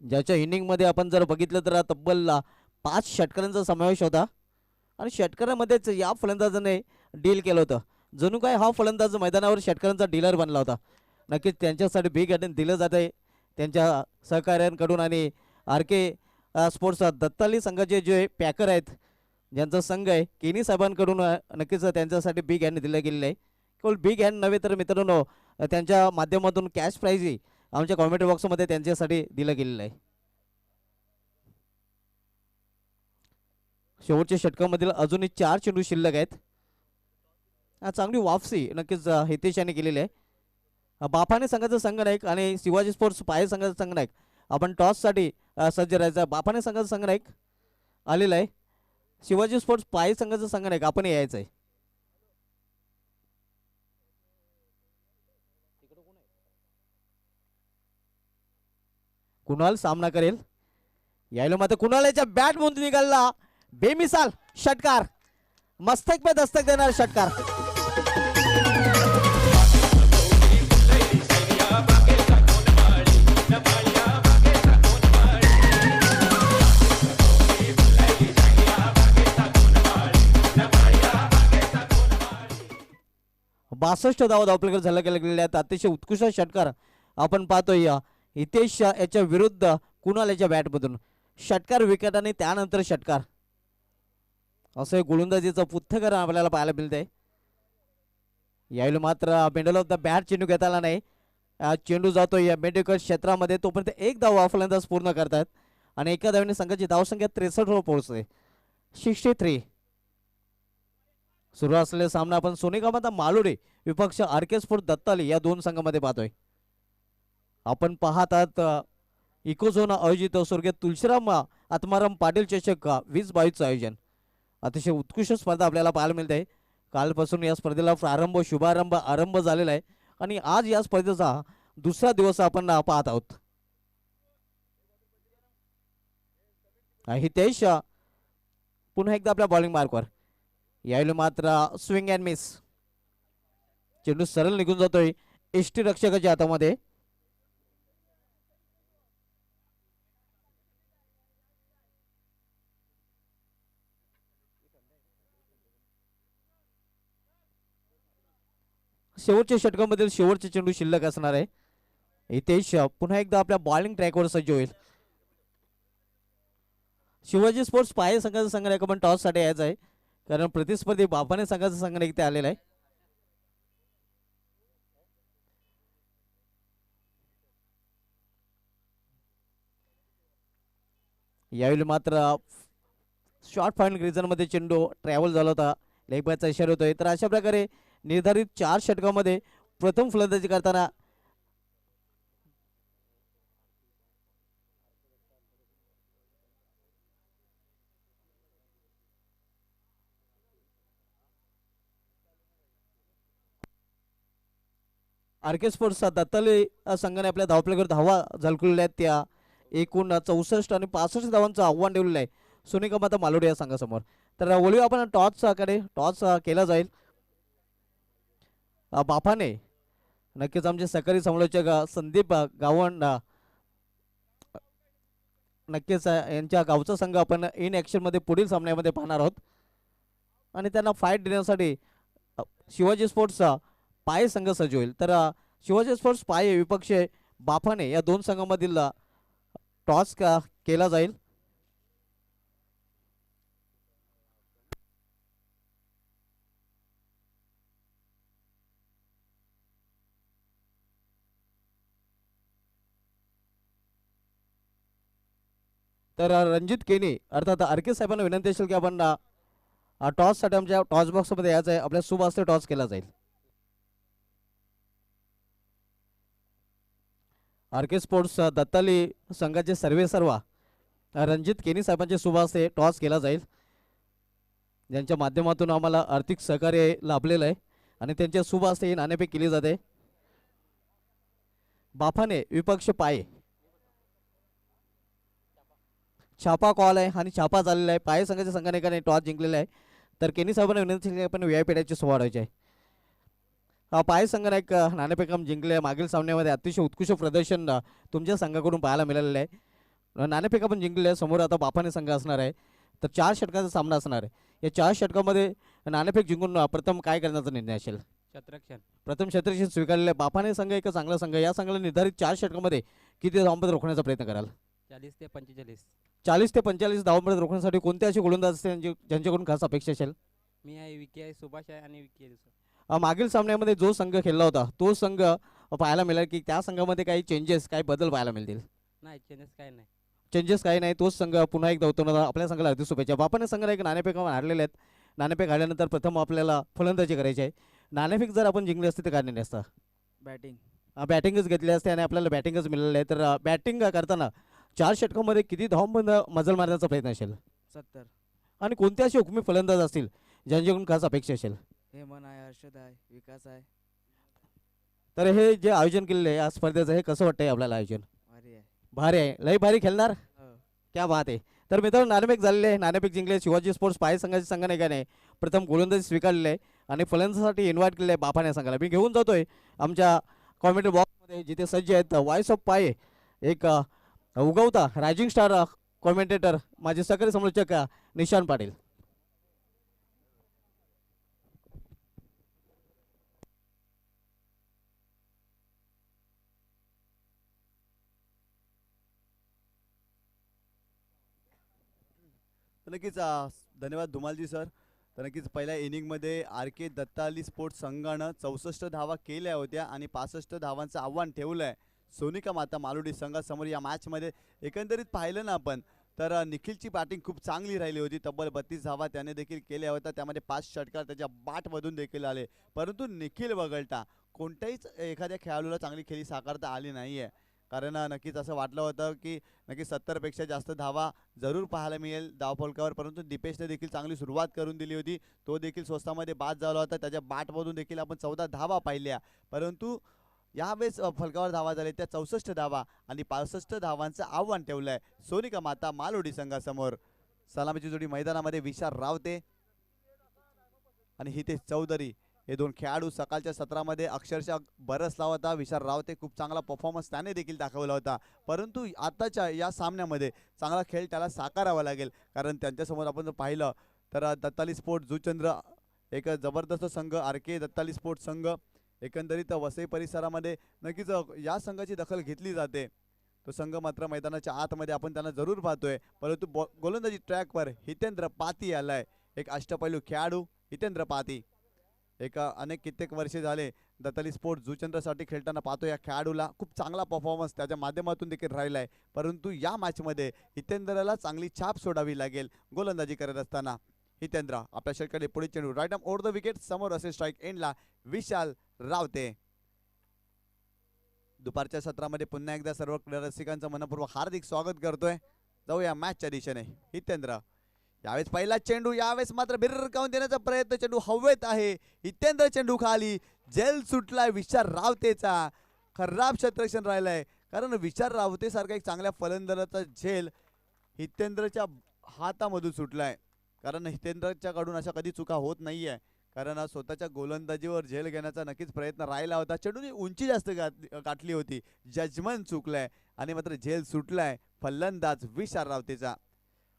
ज्याच्या इनिंगमध्ये आपण जर बघितलं तर तब्बल 5 षटकारांचा समावेश होता. आणि षटकारामध्येच या फलंदाजाने डील केलं होतं. जणू काय हा फलंदाज मैदानावर षटकारांचा डीलर बनला होता. नक्कीच त्यांच्यासाठी बिग अटेंड दिलं जात आहे त्यांच्या सहकार्यांकडून. आणि RK स्पोर्ट्स दत्ताली संघाचे जे पॅकर आहेत, ज्यांचा संघ आहे, केनी साहेबांकडून नक्कीच त्यांच्यासाठी बिग हँड दिलं गेलेलं आहे. केवळ बिग हँड नव्हे तर मित्रांनो त्यांच्या माध्यमातून कॅश प्राईजही आमच्या कॉमेंट्री बॉक्समध्ये त्यांच्यासाठी दिलं गेलेलं आहे. शेवटच्या षटकामधील अजूनही 4 चेंडू शिल्लक आहेत. चांगली वापसी नक्कीच हितेश यांनी केलेली आहे. बाफाने संघाचा संघनायक आणि शिवाजी स्पोर्ट्स पाये संघाचा संघनायक आपण टॉससाठी सज्ज राहायचा. बाफाने संघाचा संघनायक आलेला आहे. शिवाजी स्पोर्ट्स पाये संघाचा संघनायक आपण यायचं आहे. कुणाल सामना करेल. यायला मात्र कुणाल याच्या बॅट मधून निघाला बेमिसाल षटकार. मस्तक पे दस्तक देणार षटकार. बासष्ट धावा धावपलीकडे झाल्या गेलेल्या आहेत. अतिशय उत्कृष्ट षटकार आपण पाहतोय हितेश याच्या विरुद्ध कुणाल याच्या बॅटमधून. षटकार विकेट आणि त्यानंतर षटकार असं गोलंदाजीचं पुथ्थकरण आपल्याला पाहायला मिळतंय. यावेळी मात्र मिडल ऑफ द बॅट चेंडू घेता आला नाही. चेंडू जातो या मेडिकल क्षेत्रामध्ये. तोपर्यंत एक धाव फलंदाज पूर्ण करतात आणि एका धावेने संघाची धावसंख्या 63 वर पोहोचते. 63. सुरू असलेला सामना आपण सोनेगावचा मालुडे विपक्ष RK स्पोर्ट्स दत्ताली या दोन संघामध्ये पाहतोय. आपण पाहतात इकोझोन आयोजित स्वर्गीय तुळशीराम आत्माराम पाटील चषक 2022 आयोजन. अतिशय उत्कृष्ट स्पर्धा आपल्याला पाहायला मिळते. कालपासून या स्पर्धेला आरंभ झालेला आहे आणि आज या स्पर्धेचा दुसरा दिवस आपण पाहत आहोत. हितेश पुन्हा एकदा आपल्या बॉलिंग मार्कवर. यावेळी मात्र स्विंग अँड मिस. चेंडू सरळ निघून जातोय एसटी रक्षकाच्या हातामध्ये. शेवटच्या षटकामधील शेवटचे चेंडू शिल्लक असणार आहे. हितेश पुन्हा एकदा आपल्या बॉलिंग ट्रॅकवर सज्ज होईल. शिवाजी स्पोर्ट्स पाये संघाचा संघनायक आपण टॉस साठी यायचा आहे, कारण प्रतिस्पर्धी बापाने संघाचा संघनायक इथे आलेला आहे. यावेळी मात्र शॉर्ट फायनल रिजन मध्ये चेंडू ट्रॅव्हल झाला होता. लेग बायचा इशारा होतोय. तर अशा प्रकारे निर्धारित 4 षटकामध्ये प्रथम फलंदाजी करताना RK स्पोर्ट्स दत्ताले संघाने आपल्या धावपलीवर धावा झळकवलेल्या आहेत. त्या एकूण 64 आणि 65 धावांचं आव्हान ठेवलेलं आहे सोनेगाव मालोडे या संघासमोर. तर वळूया आपण टॉसकडे. टॉस केला जाईल. बापाने नक्कीच आमचे सहकारी समालोचक संदीप गावंड नक्कीच यांच्या गावचा संघ आपण इन ॲक्शनमध्ये पुढील सामन्यामध्ये पाहणार आहोत आणि त्यांना फाईट देण्यासाठी शिवाजी स्पोर्ट्सचा पाये संघ सज्ज होईल. तर शिवाजी स्पोर्ट्स पाये विपक्ष बाफाने या दोन संघामधील टॉस केला जाईल. तर रणजित केनी अर्थात आरके साहेबांना विनंती असेल की आपण टॉससाठी आमच्या टॉस बॉक्समध्ये यायचं आहे. आपल्या शुभ हस्ते टॉस केला जाईल. आरके स्पोर्ट्स दत्ताली संघाचे सर्वेसर्वा रणजित केनी साहेबांच्या शुभ हस्ते टॉस केला जाईल, ज्यांच्या माध्यमातून आम्हाला आर्थिक सहकार्य लाभलेलं आहे आणि त्यांच्या शुभ हस्ते ही नाणेफेक केली जाते. बाफाने विपक्ष पाये छापा कॉल आहे आणि छापा झालेला आहे. पाये संघाच्या संघाने एकाने टॉस जिंकलेला आहे. तर केनी साहेबांना विनंती आपण व्याय पेढ्याची सोडवायची आहे. पाये संघाने एक नाणेफेक जिंकले. मागील सामन्यामध्ये अतिशय उत्कृष्ट प्रदर्शन तुमच्या संघाकडून पाहायला मिळालेलं आहे. नाणेफेक आपण जिंकले. समोर आता बाफाने संघ असणार आहे. तर 4 षटकाचा सामना असणार आहे. या 4 षटकामध्ये नाणेफेक जिंकून प्रथम काय करण्याचा निर्णय असेल? क्षेत्ररक्षण. प्रथम क्षेत्ररक्षण स्वीकारलेलं आहे. बाफाने संघ एक चांगला संघ. या संघाला निर्धारित 4 षटकामध्ये किती धावांपर्यंत रोखण्याचा प्रयत्न कराल? 40 ते 45. 40 ते 45 धावांपर्यंत रोखण्यासाठी कोणते असे गोलंदाज असतील ज्यांच्याकडून खास अपेक्षा असेल? मी आहे, विकी आहे, सुभाष आहे आणि विकी आहे. मागील सामन्यामध्ये जो संघ खेळला होता तो संघ पाहायला मिळेल की त्या संघामध्ये काही चेंजेस काही बदल पाहायला मिळतील? नाही, चेंजेस काय नाही. चेंजेस काही नाही. तोच संघ पुन्हा एकदा होतो ना. आपल्या संघाला हार्दिक शुभेच्छा. बापाने संघाला एक नाणेफेक हारलेले आहेत. नाणेफेक हारल्यानंतर प्रथम आपल्याला फलंदाजी करायची आहे. नाणेफेक जर आपण जिंकली असते तर काय निर्णय असता? बॅटिंग. बॅटिंगच घेतली असते आणि आपल्याला बॅटिंगच मिळालं आहे. तर बॅटिंग करताना 4 षटकामध्ये किती धावांपर्यंत मजल मारण्याचा प्रयत्न असेल? 70. आणि कोणते असे हुकमी फलंदाज असतील ज्यांच्याकडून खास अपेक्षा असेल? हेमन आहे, हर्षद आहे, विकास आहे. तर हे जे आयोजन केलेलं आहे या स्पर्धेचं हे कसं वाटतंय आपल्याला आयोजन? भारी आहे. भारी आहे. लई भारी खेळणार. क्या बात आहे. तर मित्रांनो नाणेफेक झालेले आहे. नाणेफेक जिंकले. शिवाजी स्पोर्ट्स पाये संघाच्या संघाने काय नाही प्रथम गोलंदाजी स्वीकारलेले आहे आणि फलंदाजीसाठी इन्व्हाइट केलेलं आहे बाफाने संघाला. मी घेऊन जातोय आमच्या कॉमेंट्री बॉक्समध्ये जिथे सज्ज आहेत वॉइस ऑफ पाये एक उगवता रायझिंग स्टार कॉमेंटेटर माझे सहकारी समालोचक निशान पाटील. तर नक्कीच धन्यवाद धुमालजी सर. तर नक्कीच पहिल्या इनिंगमध्ये आर के दत्ताली स्पोर्ट्स संघानं 64 धावा केल्या होत्या आणि 65 धावांचं आव्हान ठेवलं आहे सोनिका माता मालुडी संघासमोर. या मॅचमध्ये एकंदरीत पाहिलं ना आपण तर निखिलची बॅटिंग खूप चांगली राहिली होती. तब्बल 32 धावा त्याने देखील केल्या होत्या. त्यामध्ये 5 षटकार त्याच्या बॅटमधून देखील आले. परंतु निखिल वगळता कोणत्याहीच एखाद्या खेळाडूला चांगली खेळी साकारता आली नाही आहे. कारण नक्कीच असं वाटलं होतं की नक्कीच 70पेक्षा जास्त धावा जरूर पाहायला मिळेल धावफलकावर. परंतु दीपेशने देखील चांगली सुरुवात करून दिली होती. तो देखील स्वस्तामध्ये बाद झाला होता. त्याच्या बॅटमधून देखील आपण 14 धावा पाहिल्या. परंतु यावेळेस फलकावर धावा झाले त्या 64 धावा आणि 65 धावांचं आव्हान ठेवलं आहे सोनिका माता मालोडी संघासमोर. सलामीची जोडी मैदानामध्ये विशाल रावते आणि हितेश चौधरी हे दोन खेळाडू सकाळच्या सत्रामध्ये अक्षरशः बरसला होता. विशाल रावते खूप चांगला परफॉर्मन्स त्याने देखील दाखवला होता. परंतु आताच्या या सामन्यामध्ये चांगला खेळ त्याला साकारावा लागेल. कारण त्यांच्यासमोर आपण जर पाहिलं तर दत्ताली स्पोर्ट जुचंद्र एक जबरदस्त संघ आर के दत्ताली स्पोर्ट्स संघ. एकंदरीत वसई परिसरामध्ये नक्कीच या संघाची दखल घेतली जाते. तो संघ मात्र मैदानाच्या आतमध्ये आपण त्यांना जरूर पाहतोय. परंतु गोलंदाजी ट्रॅकवर हितेंद्र पाती आलाय. एक अष्टपैलू खेळाडू हितेंद्र पाती अनेक कित्येक वर्षे झाले दत्ताली स्पोर्ट्स जुचंद्रसाठी खेळताना पाहतो. या खेळाडूला खूप चांगला परफॉर्मन्स त्याच्या माध्यमातून देखील राहिला आहे. परंतु या मॅचमध्ये हितेंद्रला चांगली छाप सोडावी लागेल गोलंदाजी करत असताना. हितेंद्र आपल्या षटकाने पुढे चेंडू right arm over the wicket समोर असे स्ट्राईक एंडला विशाल रावते. दुपारच्या सत्रामध्ये पुन्हा एकदा सर्व क्रीडा रसिकांचं मनपूर्वक हार्दिक स्वागत करतोय. जाऊया मॅचच्या दिशेने. हितेंद्र यावेळेस पहिला चेंडू. यावेळेस मात्र भिरकावून देण्याचा प्रयत्न. चेंडू हवेत आहे. हितेंद्र चेंडू खाली. जेल सुटलाय विशाल रावतेचा. खराब क्षेत्ररक्षण राहिलंय कारण विशाल रावते सारखा एक चांगल्या फलंदाजाचा झेल हितेंद्रच्या हातामधून सुटलाय. कारण हितेंद्रच्याकडून अशा कधी चुका होत नाहीये. कारण स्वतःच्या गोलंदाजीवर झेल घेण्याचा नक्कीच प्रयत्न राहिला होता. चेंडूची उंची जास्त गाठली होती. जजमेंट चुकलाय आणि मात्र झेल सुटलाय. फलंदाज विशाल रावतेचा.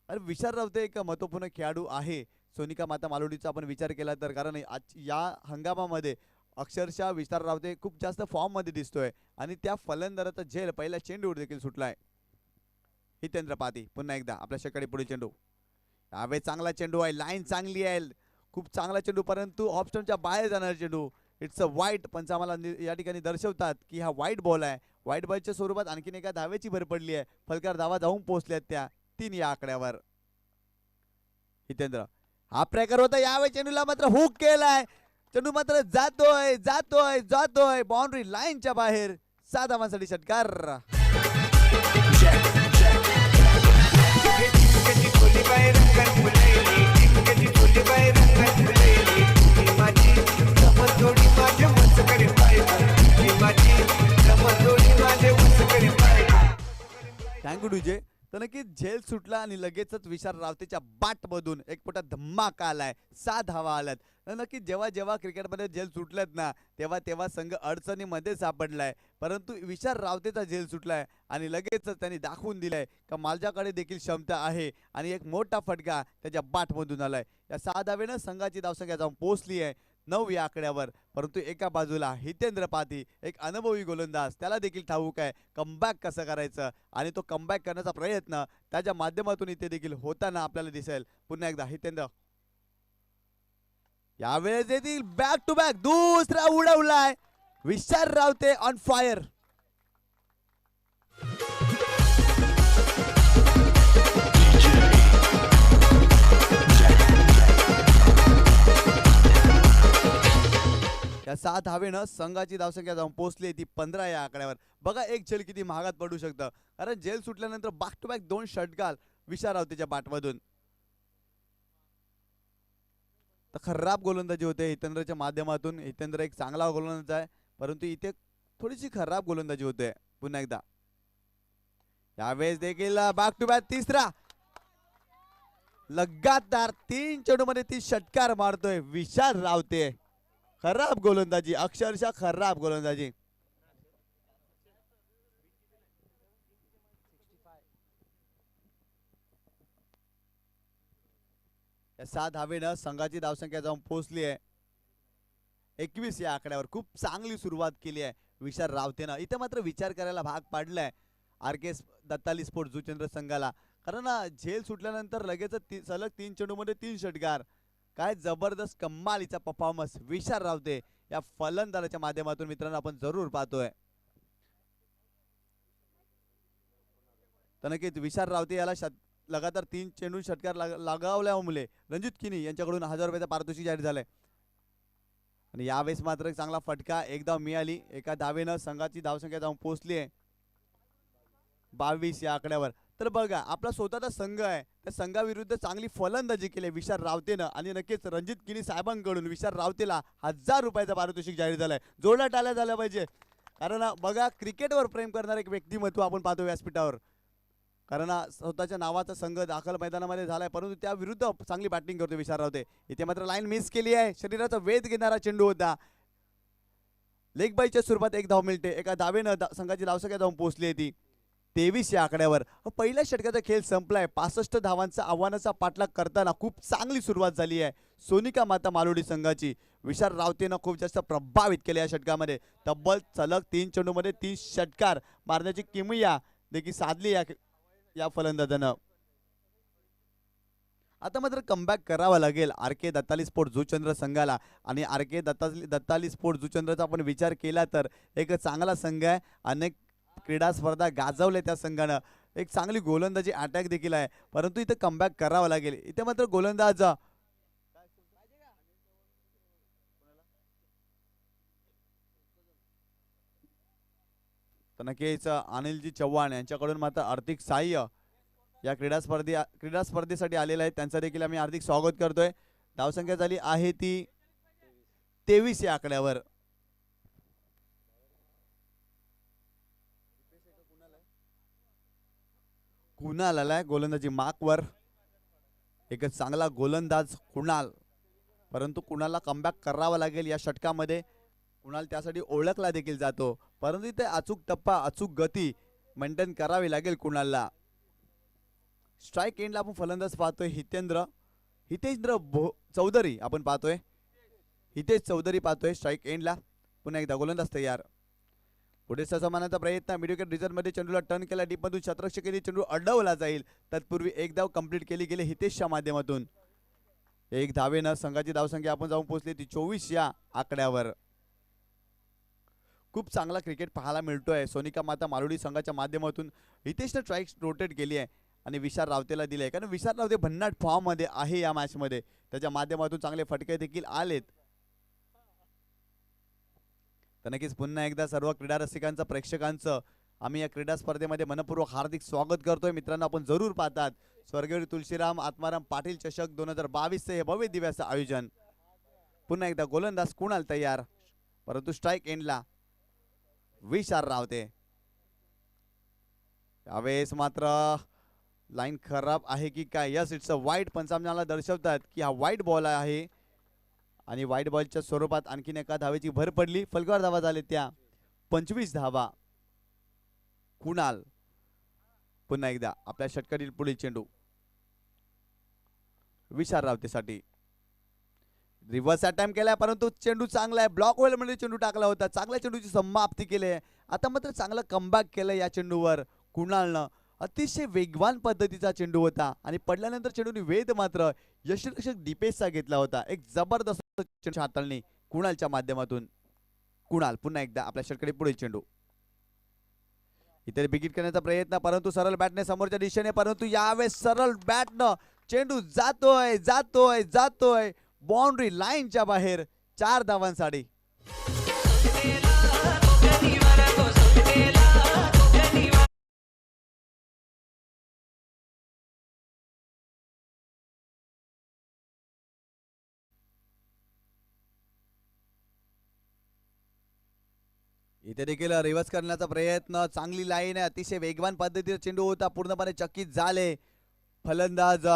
आणि विशाल रावते एक महत्त्वपूर्ण खेळाडू आहे सोनिका माता मालोडीचा आपण विचार केला तर, कारण या हंगामामध्ये अक्षरशः विशाल रावते खूप जास्त फॉर्ममध्ये दिसतोय आणि त्या फलंदाजाचा झेल पहिल्या चेंडूवर देखील सुटलाय. हितेंद्र पाती पुन्हा एकदा आपल्या षटकाडी पुढील चेंडू. यावेळी चांगला चेंडू आहे, लाईन चांगली आहे, खूप चांगला चेंडू, परंतु ऑफ स्टंपच्या बाहेर जाणार चेंडू. इट्स अ वाईट. पंच आम्हाला या ठिकाणी दर्शवतात की हा वाईट बॉल आहे. वाईट बॉलच्या स्वरूपात आणखीन एका धावेची भर पडली आहे. फलकार धावा जाऊन पोहोचल्यात त्या 3 या आकड्यावर. हितेंद्र हा प्रकार होता, यावेळी चेंडूला मात्र हुक केलाय. चेंडू मात्र जातोय जातोय जातोय बाउंड्री लाईनच्या बाहेर. 6 धावांसाठी षटकार. Thank you DJ. तर नक्की झेल सुटला आणि लगेचच विशाल रावतेच्या बॅटमधून एक मोठा धमाका आलाय. 6 धावा आल्यात. नक्की जेव्हा जेव्हा क्रिकेटमध्ये झेल सुटल्यात ना तेव्हा तेव्हा संघ अडचणीमध्ये सापडलाय, परंतु विशाल रावतेचा झेल सुटलाय आणि लगेचच त्यांनी दाखवून दिलंय का माझ्याकडे देखील क्षमता आहे आणि एक मोठा फटका त्याच्या बॅटमधून आलाय. या 6 धावेनं संघाची धावसंख्या जाऊन पोहोचली आहे 9 या आकड्यावर. परंतु एका बाजूला हितेंद्र पाती एक अनुभवी गोलंदाज, त्याला देखील ठाऊक आहे कमबॅक कसं करायचं आणि तो कमबॅक करण्याचा प्रयत्न त्याच्या माध्यमातून इथे देखील होताना आपल्याला दिसेल. पुन्हा एकदा हितेंद्र यावेळेस देखील बॅक टू बॅक दुसरा उडवलाय. विशाल रावते ऑन फायर. या 6 धावेनं संघाची धावसंख्या जाऊन पोहोचली ती 15 या आकड्यावर. बघा एक झेल किती महागात पडू शकतं, कारण झेल सुटल्यानंतर बॅक टू बॅक 2 षटकार विशाल रावतेच्या बॅटमधून. तर खराब गोलंदाजी होते हितेंद्रच्या माध्यमातून. हितेंद्र एक चांगला गोलंदाज आहे, परंतु इथे थोडीशी खराब गोलंदाजी होते. पुन्हा एकदा यावेळेस देखील बॅक टू बॅक तिसरा लगातार 3 चेंडूमध्ये 30 षटकार मारतोय विशाल रावते. खराब गोलंदाजी, अक्षरशः खराब गोलंदाजी. या 6 धावेनं संघाची धावसंख्या जाऊन पोहोचली आहे 21 या आकड्यावर. खूप चांगली सुरुवात केली आहे विशाल रावतेनं. इथे मात्र विचार करायला भाग पाडलाय RK दत्ताली स्पोर्ट्स जुचंद्र संघाला, कारण झेल सुटल्यानंतर लगेच सलग 3 चेंडूमध्ये 3 षटकार. काय जबरदस्त कमालीचा परफॉर्मन्स विशाल रावते या फलंदाजाच्या माध्यमातून मित्रांनो आपण जरूर पाहतोय. तर नक्कीच विशाल रावते याला लगातार 3 चेंडू षटकार लगावल्यामुळे रणजित किनी यांच्याकडून 1000 रुपयाचा पारितोषिक जाहीर झालंय. आणि यावेळेस मात्र एक चांगला फटका एकदा मिळाली. एका धावेनं संघाची धावसंख्या जाऊन पोहोचली आहे 22 या आकड्यावर. तर बघा आपला स्वतःचा संघ आहे, त्या संघाविरुद्ध चांगली फलंदाजी केली विशाल रावतेनं आणि नक्कीच रणजित किनी साहेबांकडून विशाल रावतेला 1000 रुपयाचा पारितोषिक जाहीर झालाय. जोरदार टाळ्या झाल्या पाहिजे, कारण बघा क्रिकेटवर प्रेम करणारे एक व्यक्तिमत्व आपण पाहतो व्यासपीठावर. कारण स्वतःच्या नावाचा संघ दाखल मैदानामध्ये झालाय, परंतु त्या विरुद्ध चांगली बॅटिंग करतो विशाल रावते. इथे मात्र लाईन मिस केली आहे. शरीराचा वेध घेणारा चेंडू होता. लेग बायच्या स्वरूपात 1 धाव मिळते. एका धावेनं संघाची धावसंख्या जाऊन पोहोचली आहे ती 23 या आकड्यावर. पहिल्या षटकाचा खेळ संपलाय. 65 धावांचा आव्हानाचा पाठलाग करताना खूप चांगली सुरुवात झाली आहे सोनिका माता मालोडी संघाची. विशाल रावतेनं खूप जास्त प्रभावित केले या षटकामध्ये. तब्बल सलग 3 चेंडूमध्ये 30 षटकार मारण्याची किमया देखील साधली या फलंदाजानं. आता मात्र कमबॅक करावा लागेल RK दत्ताली स्पोर्ट्स जुचंद्र संघाला. आणि RK दत्ताली स्पोर्ट्स जुचंद्रचा आपण विचार केला तर एक चांगला संघ आहे. अनेक क्रीडा स्पर्धा गाजवल्या त्या संघानं. एक चांगली गोलंदाजी अटॅक देखील आहे, परंतु इथे कमबॅक करावा लागेल. इथे मात्र गोलंदाज तर नक्कीच अनिलजी चव्हाण यांच्याकडून मात्र आर्थिक सहाय्य या क्रीडा स्पर्धेसाठी आलेले आहेत. त्यांचं देखील आम्ही हार्दिक स्वागत करतोय. धावसंख्या झाली आहे ती 23 या आकड्यावर. कुणाल आलाय गोलंदाजी मार्कवर. एक चांगला गोलंदाज कुणाल, परंतु कुणाला कमबॅक करावा लागेल या षटकामध्ये. कुणाल त्यासाठी ओळखला देखील जातो, परंतु इथे अचूक टप्पा अचूक गती मेंटेन करावी लागेल कुणालला. स्ट्राईक एंडला आपण फलंदाज पाहतोय हितेंद्र चौधरी आपण पाहतोय. हितेश चौधरी पाहतोय स्ट्राईक एंडला. पुन्हा एकदा गोलंदाज तयार. पुढे ससमानाचा प्रयत्न मिडविकेट रिझर्व्हमध्ये चेंडूला टर्न केला. डीपमधून शतरक्षकेने चेंडू अडवला जाईल. तत्पूर्वी एक धाव कंप्लीट केली गेली हितेशच्या माध्यमातून. एक धावेनं संघाची धावसंख्या आपण जाऊन पोहोचली ती 24 या आकड्यावर. खूप चांगला क्रिकेट पाहायला मिळतोय सोनिका माता मालुडी संघाच्या माध्यमातून. हितेशने स्ट्राईक रोटेट केली आहे आणि विशाल रावतेला दिले, कारण विशाल रावते भन्नाट फॉर्म मध्ये आहे या मॅच मध्ये. त्याच्या माध्यमातून चांगले फटके देखील आलेत. तर नक्कीच पुन्हा एकदा सर्व क्रीडा रसिकांचं प्रेक्षकांचं आम्ही या क्रीडा स्पर्धेमध्ये मनपूर्वक हार्दिक स्वागत करतोय. मित्रांनो, आपण जरूर पाहतात स्वर्गीय तुळशीराम आत्माराम पाटील चषक 2022 चे हे भव्य दिव्याचं आयोजन. पुन्हा एकदा गोलंदाज कुणाल तयार, परंतु स्ट्राईक एंडला विशाल रावते. यावेळेस मात्र लाईन खराब आहे की काय? यस, इट्स अ वाईट. पंचांनाला दर्शवतात की हा वाईट बॉल आहे आणि वाईट बॉलच्या स्वरूपात आणखीन एका धावेची भर पडली. फलकवार धावा झाले त्या 25 धावा. कुणाल पुन्हा एकदा आपल्या षटकातील पुढील चेंडू विशाल रावतेसाठी. रिव्हर्स अटॅम्प्ट केलाय, परंतु चेंडू चांगला आहे. ब्लॉक होईल मध्ये चेंडू टाकला होता. चांगल्या चेंडूची समाप्ती केली. आता मात्र चांगलं कमबॅक केलं या चेंडूवर कुणालनं. अतिशय वेगवान पद्धतीचा चेंडू होता आणि पडल्यानंतर चेंडूने वेध मात्र यष्टिरक्षक दीपेशचा घेतला होता. एक जबरदस्त चेंडू हाताळणी कुणालच्या माध्यमातून. कुणाल पुन्हा एकदा आपल्या षटकडे पुढील चेंडू. इथे बिगिट करण्याचा प्रयत्न, परंतु सरळ बॅटने समोरच्या दिशेने, परंतु यावेळेस सरळ बॅटनं चेंडू जातोय जातोय जातोय बाउंड्री लाईनच्या बाहेर. 4 धावांसाठी. इथे देखील रिव्हर्स करण्याचा प्रयत्न. चांगली लाईन आहे. अतिशय वेगवान पद्धतीचा चेंडू होता. पूर्णपणे चकित झाले फलंदाज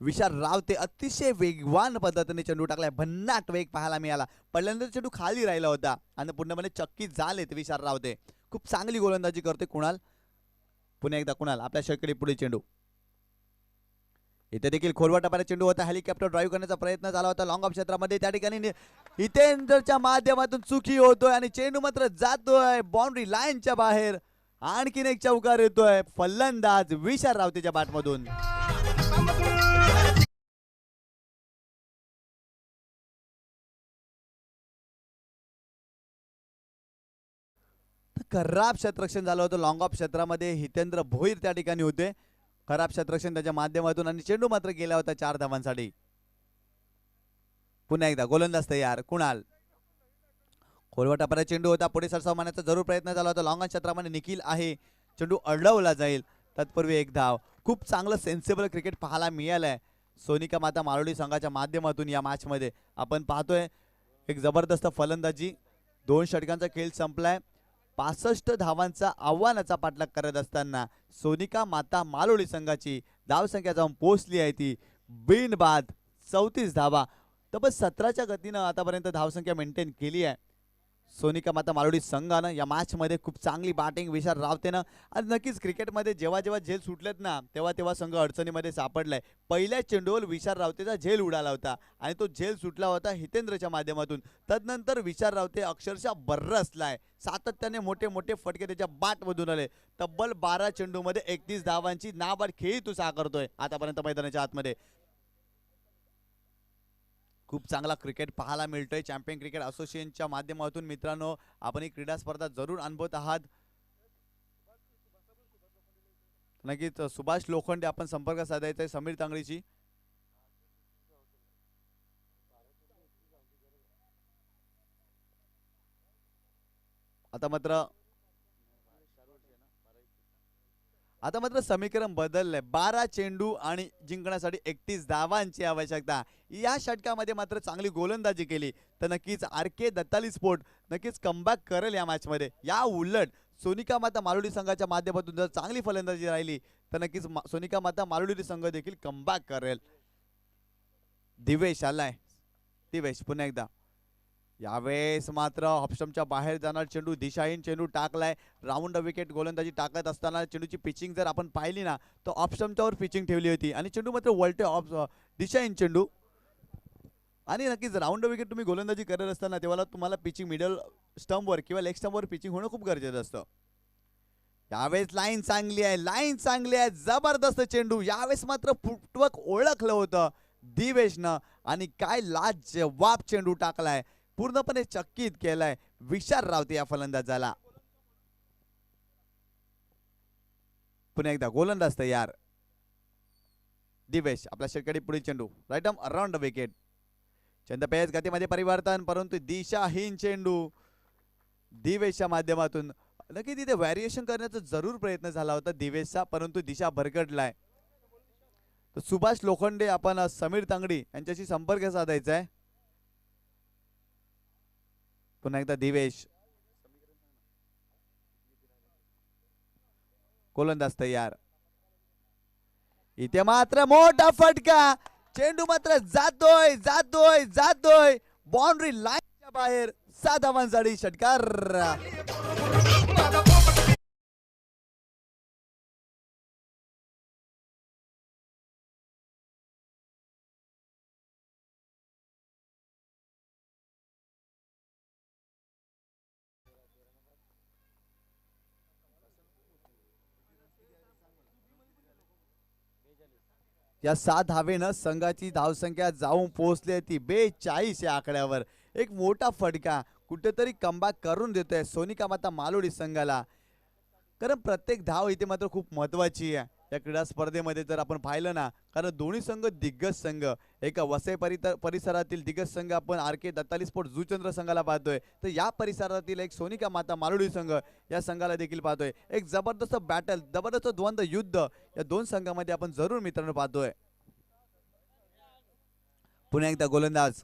विशाल रावते. अतिशय वेगवान पद्धतीने चेंडू टाकलाय. भन्नाट वेग पाहायला मिळाला. पहिल्यांदा चेंडू खाली राहिला होता आणि पूर्णपणे चक्कीत झालेत विशाल रावते. खूप चांगली गोलंदाजी करते कुणाल. पुन्हा एकदा कुणाल आपल्या षटकडे पुढे चेंडू. इथे देखील खोलवा टप्प्याने चेंडू होता. हेलिकॉप्टर ड्राईव्ह करण्याचा प्रयत्न झाला होता लॉंग ऑफ क्षेत्रामध्ये. त्या ठिकाणी हितेंद्रच्या माध्यमातून चुकी होतोय आणि चेंडू मात्र जातोय बाउंड्री लाईनच्या बाहेर. आणखीन एक चौकार येतोय फलंदाज विशाल रावतेच्या बॅटमधून. खराब क्षेत्ररक्षण झालं होतं लॉंग ऑफ क्षेत्रामध्ये. हितेंद्र भोईर त्या ठिकाणी होते. खराब क्षेत्ररक्षण त्याच्या माध्यमातून आणि चेंडू मात्र गेला होता 4 धावांसाठी. पुन्हा एकदा गोलंदाज तयार कुणाल. खोलवा टप्प्याचा चेंडू होता. पुढे सरसावण्याचा जरूर प्रयत्न झाला होता. लॉंग ऑन क्षेत्रामध्ये निखिल आहे. चेंडू अडवला जाईल. तत्पूर्वी एक धाव. खूप चांगलं सेन्सिबल क्रिकेट पाहायला मिळालंय सोनिका माता मालुडी संघाच्या माध्यमातून. या मॅच मध्ये आपण पाहतोय एक जबरदस्त फलंदाजी. 2 षटकांचा खेळ संपलाय. 65 धावांचा आव्हानाचा पाठलाग करत असताना सोनिका माता मालुडी संघाची धावसंख्या जाऊन पोहोचली आहे ती बिनबाद 34 धावा. तब्बल 17च्या गतीनं आतापर्यंत धावसंख्या मेंटेन केली आहे सोनिका माता मालुडी संघानं. या मॅच मध्ये खूप चांगली बॅटिंग विशाल रावतेनं. आणि नक्कीच क्रिकेटमध्ये जेव्हा जेव्हा झेल सुटलेत ना तेव्हा तेव्हा संघ अडचणीमध्ये सापडलाय. पहिल्या चेंडूवर विशाल रावतेचा झेल उडाला होता आणि तो झेल सुटला होता हितेंद्रच्या माध्यमातून. तदनंतर विशाल रावते अक्षरशः बर्रसलाय. सातत्याने मोठे मोठे फटके त्याच्या बॅटमधून आले. तब्बल 12 चेंडूमध्ये 31 धावांची नाबाद खेळी तो साकारतोय आतापर्यंत मैदानाच्या आतमध्ये. खूप चांगला क्रिकेट पाहायला मिळतोय चॅम्पियन क्रिकेट असोसिएशनच्या माध्यमातून. मित्रांनो, आपण ही क्रीडा स्पर्धा जरूर अनुभवत आहात. नक्कीच सुभाष लोखंडे आपण संपर्क साधायचा आहे समीर तांगडीची. आता मात्र समीकरण बदललंय. 12 चेंडू आणि जिंकण्यासाठी 31 धावांची आवश्यकता. या षटकामध्ये मात्र चांगली गोलंदाजी केली तर नक्कीच आर.के. दत्ताली स्पोर्ट नक्कीच कमबॅक करेल या मॅच मध्ये. या उलट सोनिका माता मालुडी संघाच्या माध्यमातून जर चांगली फलंदाजी राहिली तर नक्कीच सोनिका माता मालुडी संघ देखील कमबॅक करेल. दिवेश आलाय. दिवेश पुन्हा एकदा यावेळेस मात्र ऑप्शनच्या बाहेर जाणार चेंडू, दिशाहीन चेंडू टाकलाय. राऊंड विकेट गोलंदाजी टाकत असताना चेंडूची पिचिंग जर आपण पाहिली ना, तर ऑप्शनच्या वर पिचिंग ठेवली होती आणि चेंडू मात्र वळते ऑफ दिशाहीन चेंडू. आणि नक्कीच राऊंड विकेट तुम्ही गोलंदाजी करत असताना तेव्हा तुम्हाला पिचिंग मिडल स्टंपवर किंवा लेग स्टंपवर पिचिंग होणं खूप गरजेचं असतं. यावेळेस लाईन चांगली आहे, लाईन चांगली आहे, जबरदस्त चेंडू. यावेळेस मात्र फुटवर्क ओळखलं होतं दिवेशनं आणि काय लाजवाब चेंडू टाकलाय, पूर्णपणे चकित केलाय विशाल रावते या फलंदाजाला. पुन्हा एकदा गोलंदाज तयार. दिवेश आपल्या षटकारी पुढील चेंडू राईट आर्म अराउंड विकेट. चंदपेज गतीमध्ये परिवर्तन, परंतु दिशाहीन चेंडू दिवेशच्या माध्यमातून. नक्की तिथे व्हॅरिएशन करण्याचा जरूर प्रयत्न झाला होता दिवेशचा, परंतु दिशा भरकटलाय. तर सुभाष लोखंडे आपण समीर तांगडी यांच्याशी संपर्क साधायचा आहे. पुन्हा एकदा दिवेश. गोलंदाज तयार. इथे मात्र मोठा फटका, चेंडू मात्र जातोय जातोय जातोय बाउंड्री लाईनच्या बाहेर. 7 धावांसाठी षटकार. या 7 धावेनं संघाची धावसंख्या जाऊन पोहोचली ती 42 या आकड्यावर. एक मोठा फटका कुठेतरी कमबॅक करून देतोय सोनिका माता मालोडी संघाला. कारण प्रत्येक धाव इथे मात्र खूप महत्वाची आहे या क्रीडा स्पर्धेमध्ये जर आपण पाहिलं ना. कारण दोन्ही संघ दिग्गज संघ, एका वसई परिसरातील दिग्गज संघ आपण RK दत्ताली स्पोर्ट्स जुचंद्र संघाला पाहतोय, तर या परिसरातील एक सोनिका माता मालोडी संघ या संघाला देखील पाहतोय. एक जबरदस्त बॅटल, जबरदस्त द्वंद्व युद्ध या दोन संघामध्ये आपण जरूर मित्रांनो पाहतोय. पुन्हा एकदा गोलंदाज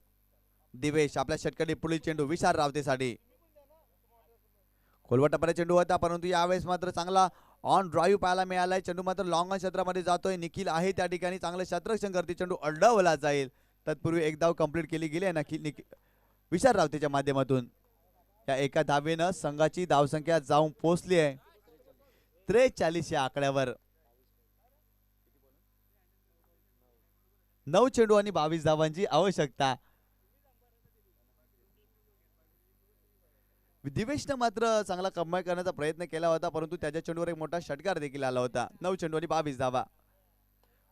दिवेश आपल्या षटकारी पुढील चेंडू विशाल रावतेसाठी. खोलवटापर्यंत चेंडू होता, परंतु यावेळेस मात्र चांगला ऑन ड्राईव्ह पाहायला मिळालाय. चेंडू मात्र लॉंग ऑन क्षेत्रामध्ये जातोय. निखिल आहे त्या ठिकाणी, चांगलं क्षेत्ररक्षण करते. चेंडू अड्डावला जाईल. तत्पूर्वी एक धाव कंप्लीट केली गेली आहे निखिल विशाल रावतेच्या माध्यमातून. या एका धावेनं संघाची धावसंख्या जाऊन पोहोचली आहे 43 या आकड्यावर. 9 चेंडू आणि 22 धावांची आवश्यकता. दिवेशनं मात्र चांगला कमबॅक करण्याचा प्रयत्न केला होता, परंतु त्याच्या चेंडूवर एक मोठा षटकार देखील आला होता. 9 चेंडू आणि 22 धावा.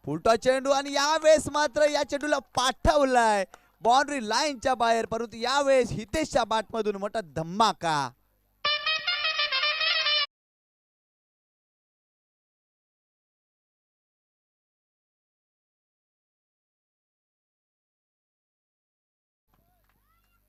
फुलटा चेंडू आणि यावेळेस मात्र या चेंडूला पाठवलाय बाउंड्री लाईनच्या बाहेर, परंतु यावेळेस हितेशच्या बॅटमधून मोठा धमाका.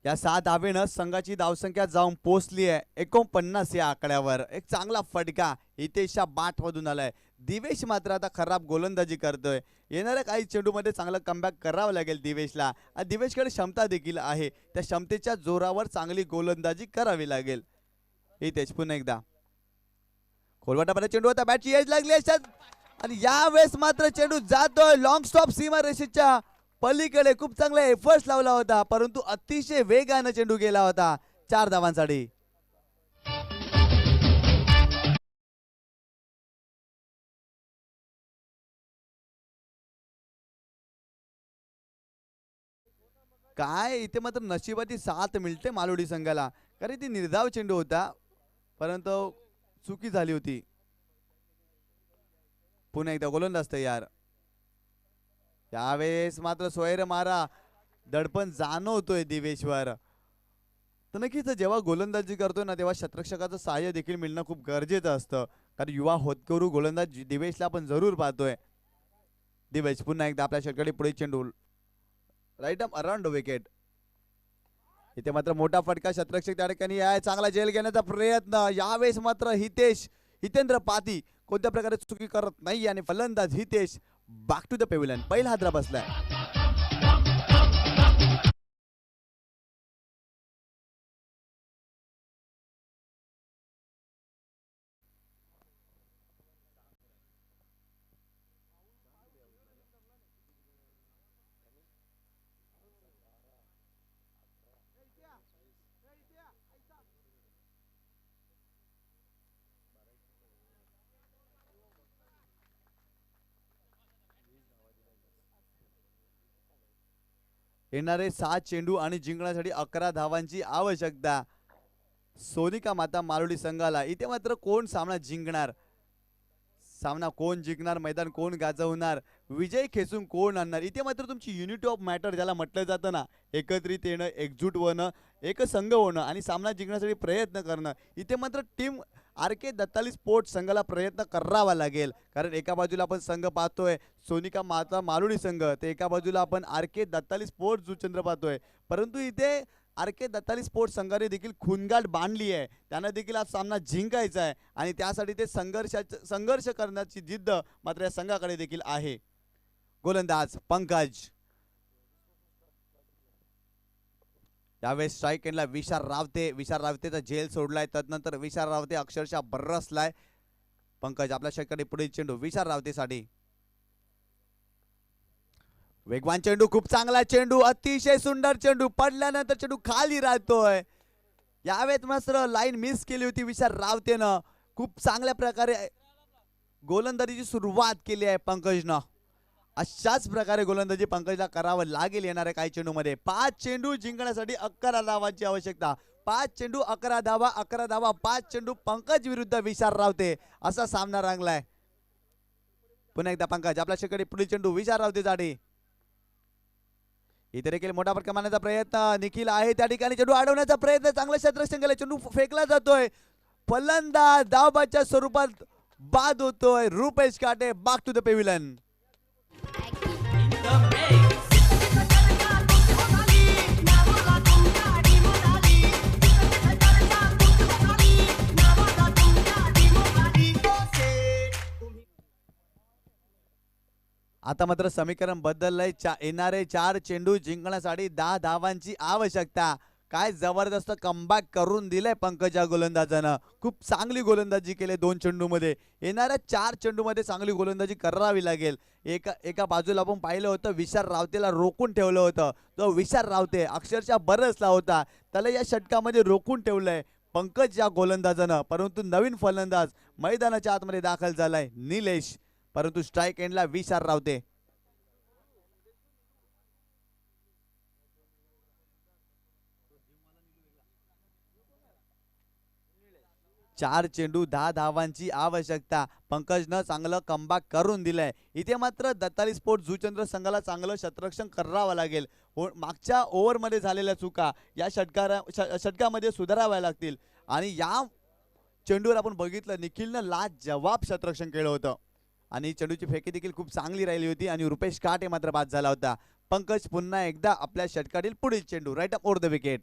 या 7 धावेनं संघाची धावसंख्या जाऊन पोहोचली आहे 49 या आकड्यावर. एक चांगला फटका हितेशच्या बॅटमधून आलाय. दिवेश मात्र आता खराब गोलंदाजी करतोय. येणाऱ्या काही चेंडूमध्ये चांगला कमबॅक करावं लागेल दिवेशला. दिवेशकडे क्षमता देखील आहे, त्या क्षमतेच्या जोरावर चांगली गोलंदाजी करावी लागेल. हितेश पुन्हा एकदा खोलवाटापर्यंत चेंडू होता, बॅटची एज लागली आणि यावेळेस मात्र चेंडू जातोय लॉंग स्टॉप सीमा रेषेच्या पलीकडे. खूप चांगला एफर्ट्स लावला होता, परंतु अतिशय वेगाने चेंडू गेला होता 4 धावांसाठी. काय इथे मात्र नशिबाची साथ मिळते मालोडी संघाला, कारण ती निर्धाव चेंडू होता, परंतु चुकी झाली होती. पुन्हा एकदा गोलंदाज तयार. यावेळेस मात्र सोयर मारा दडपण जाणवतोय दिवेशवर. तर नक्कीच जेव्हा गोलंदाजी करतोय ना, तेव्हा शतरक्षकाचं सहाय्य देखील मिळणं खूप गरजेचं असतं, कारण युवा होतकरू गोलंदाज दिवेशला आपण जरूर पाहतोय. दिवेश पुन्हा एकदा आपल्या षटकारी पुढे चेंडू राईट आर्म अराउंड विकेट. इथे मात्र मोठा फटका, शतरक्षक त्या ठिकाणी आहे, चांगला झेल घेण्याचा प्रयत्न. यावेळेस मात्र हितेंद्र पाती कोणत्या प्रकारे चुकी करत नाही आणि फलंदाज Hitesh back to the pavilion. पहिला हादरा बसलाय. येणारे 7 चेंडू आणि जिंकण्यासाठी 11 धावांची आवश्यकता सोनिका माता मालुडी संघाला. इथे मात्र कोण सामना जिंकणार, सामना कोण जिंकणार, मैदान कोण गाजवणार, विजय खेचून कोण आणणार. इथे मात्र तुमची युनिटी ऑफ मॅटर ज्याला म्हटलं जातं ना, एकत्रित येणं, एकजूट होणं, एक संघ होणं आणि सामना जिंकण्यासाठी प्रयत्न करणं. इथे मात्र टीम RK दत्ताली स्पोर्ट्स संघाला प्रयत्न करावा लागेल. कारण एका बाजूला आपण संघ पाहतोय सोनिका माता मालुडी संघ, तर एका बाजूला आपण RK दत्ताली स्पोर्ट्स जुचंद्र पाहतोय. परंतु इथे RK दत्ताली स्पोर्ट्स संघाने देखील खूनगाठ बांधली आहे. त्यांना देखील हा सामना जिंकायचा आहे आणि त्यासाठी ते संघर्ष करण्याची जिद्द मात्र या संघाकडे देखील आहे. गोलंदाज पंकज, यावेळेस स्ट्राईक एंडला विशाल रावतेचा झेल सोडलाय. त्यानंतर विशाल रावते अक्षरशः बरसलाय. पंकज आपल्या षटकाने पुढील चेंडू विशाल रावतेसाठी. वेगवान चेंडू, खूप चांगला चेंडू, अतिशय सुंदर चेंडू, पडल्यानंतर चेंडू खाली राहतोय. यावेळेस मात्र लाईन मिस केली होती विशाल रावतेनं. खूप चांगल्या प्रकारे गोलंदाजीची सुरुवात केली आहे पंकजनं. अशाच प्रकारे गोलंदाजी पंकजला करावं लागेल येणाऱ्या काही चेंडूमध्ये. 5 चेंडू जिंकण्यासाठी 11 धावांची आवश्यकता. 5 चेंडू 11 धावा, 11 धावा 5 चेंडू. पंकज विरुद्ध विशाल रावते असा सामना रंगलाय. पुन्हा एकदा पंकज आपल्या षटकाने पुढील चेंडू विशाल रावतेसाठी. इथे देखील मोठा फटका मारण्याचा प्रयत्न निखिल आहे त्या ठिकाणी. चेंडू अडवण्याचा प्रयत्न, चांगला क्षेत्ररक्षण केलं, चेंडू फेकला जातोय. फलंदाज धावबाच्या स्वरूपात बाद होतोय. रुपेश काटे बॅक टू द पेव्हिलियन. आता मात्र समीकरण बदललंय. येणारे 4 चेंडू जिंकण्यासाठी 10 धावांची आवश्यकता. काय जबरदस्त कमबॅक करून दिलंय पंकज या गोलंदाजानं. खूप चांगली गोलंदाजी केली 2 चेंडूमध्ये. येणाऱ्या 4 चेंडूमध्ये चांगली गोलंदाजी करावी लागेल. एका बाजूला आपण पाहिलं होतं विशाल रावतेला रोखून ठेवलं होतं. तो विशाल रावते अक्षरशः बरसला होता, त्याला या षटकामध्ये रोखून ठेवलंय पंकज या गोलंदाजानं. परंतु नवीन फलंदाज मैदानाच्या आतमध्ये दाखल झालाय निलेश. परंतु स्ट्राईक एंडला विशाल रावते. 4 चेंडू 10 धावांची आवश्यकता. पंकजनं चांगलं कमबॅक करून दिलंय. इथे मात्र दत्ताली स्पोर्ट्स जुचंद्र संघाला चांगलं क्षेत्ररक्षण करावं लागेल. मागच्या ओव्हरमध्ये झालेल्या चुका या षटकामध्ये सुधाराव्या लागतील. आणि या चेंडूवर आपण बघितलं निखिलनं लाजवाब क्षेत्ररक्षण केलं होतं आणि चेंडूची फेकी देखील खूप चांगली राहिली होती आणि रुपेश काटे मात्र बाद झाला होता. पंकज पुन्हा एकदा आपल्या षटकातील पुढील चेंडू right up over the wicket.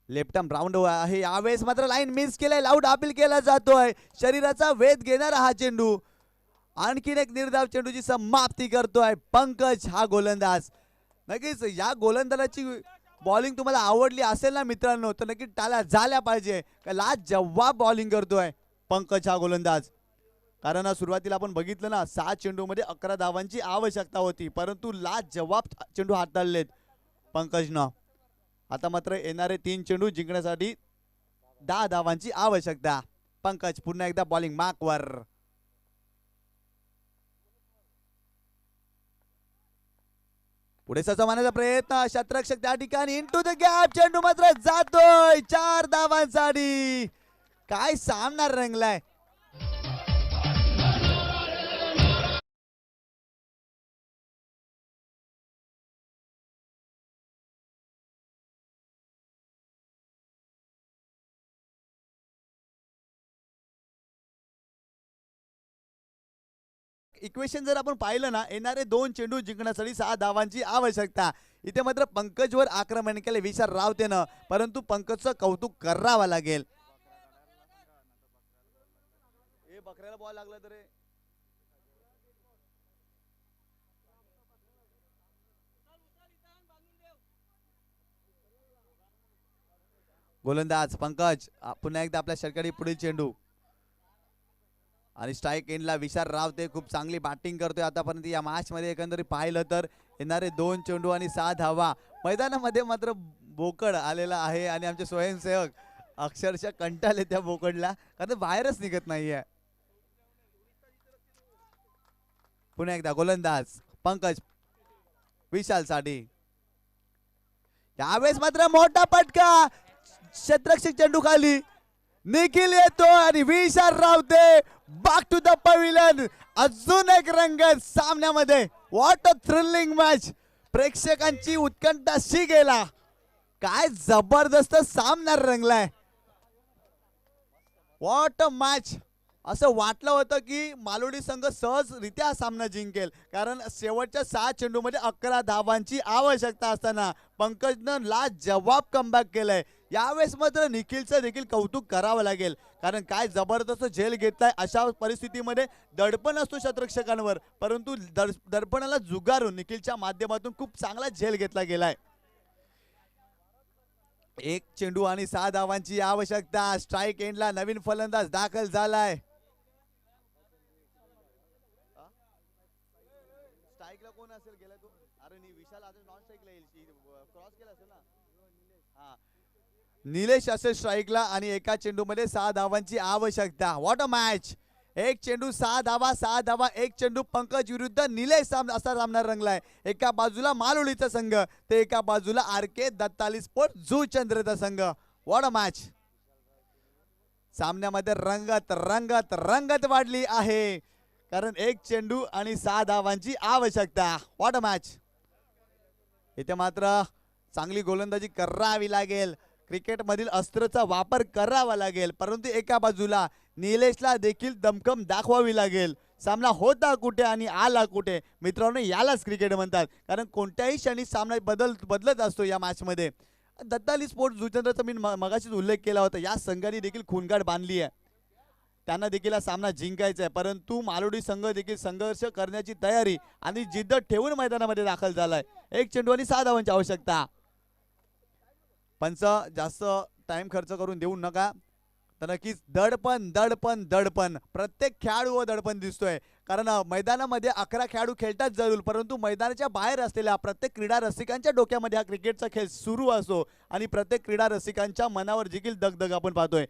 Left arm round आहे. यावेळेस मात्र लाईन मिस केलाय, लाऊड अपील केला जातोय. शरीराचा वेध घेणारा हा चेंडू. आणखीन एक निर्धाव चेंडूची समाप्ती करतोय पंकज हा गोलंदाज. नक्कीच या गोलंदाजाची बॉलिंग तुम्हाला आवडली असेल ना मित्रांनो, तर नक्की टाळ्या झाल्या पाहिजे. लाजवाब बॉलिंग करतोय पंकज हा गोलंदाज. कारण सुरुवातीला आपण बघितलं ना 7 चेंडूमध्ये 11 धावांची आवश्यकता होती, परंतु लाजवाब चेंडू हाताळलेत पंकजनं. आता मात्र येणारे 3 चेंडू जिंकण्यासाठी 10 धावांची आवश्यकता. पंकज पुन्हा एकदा बॉलिंग मार्कवर. पुढे सजवण्याचा प्रयत्न, क्षेत्ररक्षक त्या ठिकाणी इनटू द गॅप. चेंडू मात्र जातोय 4 धावांसाठी. काय सामना रंगलाय. इक्वेशन जर आपण पाहिलं ना, येणारे 2 चेंडू जिंकण्यासाठी 6 धावांची आवश्यकता. इथे मात्र पंकजवर आक्रमण केले विशाल रावतेनं, परंतु पंकजचं कौतुक करावं लागेल. बकऱ्याला बॉल लागला तर गोलंदाज पंकज पुन्हा एकदा आपल्या षटकाडी पुढील चेंडू आणि स्ट्राईक एंडला विशाल रावते खूप चांगली बॅटिंग करतोय आतापर्यंत या मॅच मध्ये. एकंदरीत पाहिलं तर येणारे 2 चेंडू आणि 6 धावा. मैदानामध्ये मात्र बोकड आलेला आहे आणि आमचे स्वयंसेवक अक्षरशः कंटाळले त्या बोकडला, कारण बाहेरच निघत नाहीये. पुन्हा एकदा गोलंदाज पंकज विशालसाठी. यावेळेस मात्र मोठा पटका, क्षेत्ररक्षक चेंडू खाली, निखिल येतो आणि Vishal Rawate back to the pavilion. अजून एक रंगत सामन्यामध्ये. What a thrilling match. प्रेक्षकांची उत्कंठा शी गेला. काय जबरदस्त सामना रंगलाय. What a match. असं वाटलं होतं की मालोडी संघ सहजरित्या हा सामना जिंकेल, कारण शेवटच्या 6 चेंडूमध्ये 11 धावांची आवश्यकता असताना पंकजनं लाजवाब कमबॅक केलंय. यावेळेस मात्र निखिलचं देखील कौतुक करावं लागेल, कारण काय जबरदस्त झेल घेतलाय. अशा परिस्थितीमध्ये दडपण असतो शतरक्षकांवर, परंतु दडपणाला जुगारून निखिलच्या माध्यमातून खूप चांगला झेल घेतला गेलाय. 1 चेंडू आणि 6 धावांची आवश्यकता. स्ट्राईक एंडला नवीन फलंदाज दाखल झालाय. स्ट्राईकला कोण असेल गेला तो? अरे विशाल आता नॉन स्ट्राईकला येईल, क्रॉस केला असेल ना. हा, निलेश असेल स्ट्राईकला आणि एका चेंडूमध्ये 6 धावांची आवश्यकता. What a match. 1 चेंडू 6 धावा, 6 धावा 1 चेंडू. पंकज विरुद्ध निलेश असा सामना रंगलाय. एका बाजूला मालोडीचा संघ, ते एका बाजूला आरके दत्ताली स्पोर्ट जुचंद्रचा संघ. What a match. सामन्यामध्ये रंगत रंगत रंगत वाढली आहे, कारण 1 चेंडू आणि 6 धावांची आवश्यकता. What a match. इथे मात्र चांगली गोलंदाजी करावी लागेल, क्रिकेटमधील अस्त्राचा वापर करावा लागेल, परंतु एका बाजूला निलेशला देखील दमखम दाखवावी लागेल. सामना होता कुठे आणि आला कुठे. मित्रांनो, यालाच क्रिकेट म्हणतात, कारण कोणत्याही क्षणी सामना बदलत असतो. या मॅचमध्ये दत्ताली स्पोर्ट जुचंद्रचा मी मगाशीच उल्लेख केला होता. या संघाने देखील खूनगाठ बांधली आहे, त्यांना देखील हा सामना जिंकायचा आहे, परंतु मालोडी संघ देखील संघर्ष करण्याची तयारी आणि जिद्द ठेवून मैदानामध्ये दाखल झालाय. 1 चेंडू आणि 6 धावांची आवश्यकता. पंच जास्त टाइम खर्च करून देऊ नका, तर नक्कीच दडपण दडपण दडपण प्रत्येक खेळाडू व दडपण दिसतोय, कारण मैदानामध्ये 11 खेळाडू खेळतात जरूर, परंतु मैदानाच्या बाहेर असलेल्या प्रत्येक क्रीडा रसिकांच्या डोक्यामध्ये हा क्रिकेटचा खेळ सुरू असतो आणि प्रत्येक क्रीडा रसिकांच्या मनावर देखील दगदग आपण पाहतोय.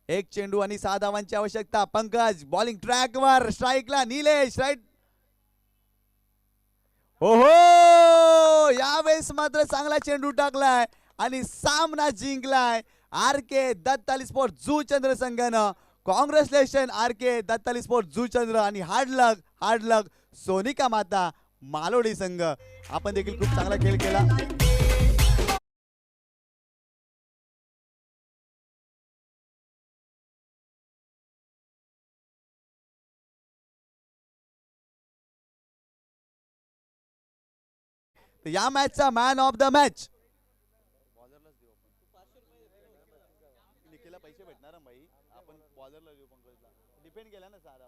1 चेंडू आणि 6 धावांची आवश्यकता. पंकज बॉलिंग ट्रॅकवर, स्ट्राईकला निलेश राईट. ओहो, यावेळेस मात्र चांगला चेंडू टाकलाय आणि सामना जिंकलाय आरके दत्ताली स्पोर्ट जुचंद्र संघानं. कॉंग्रॅच्युलेशन आरके दत्ताली स्पोर्ट जुचंद्र आणि हार्ड लक सोनिका माता मालोडी संघ. आपण देखील खूप चांगला खेळ केला. या मॅचचा मॅन ऑफ द मॅच पैसे भेटणार भाई, आपण बॉलरला देऊ, पंकजला डिपेंड केला ना सारा.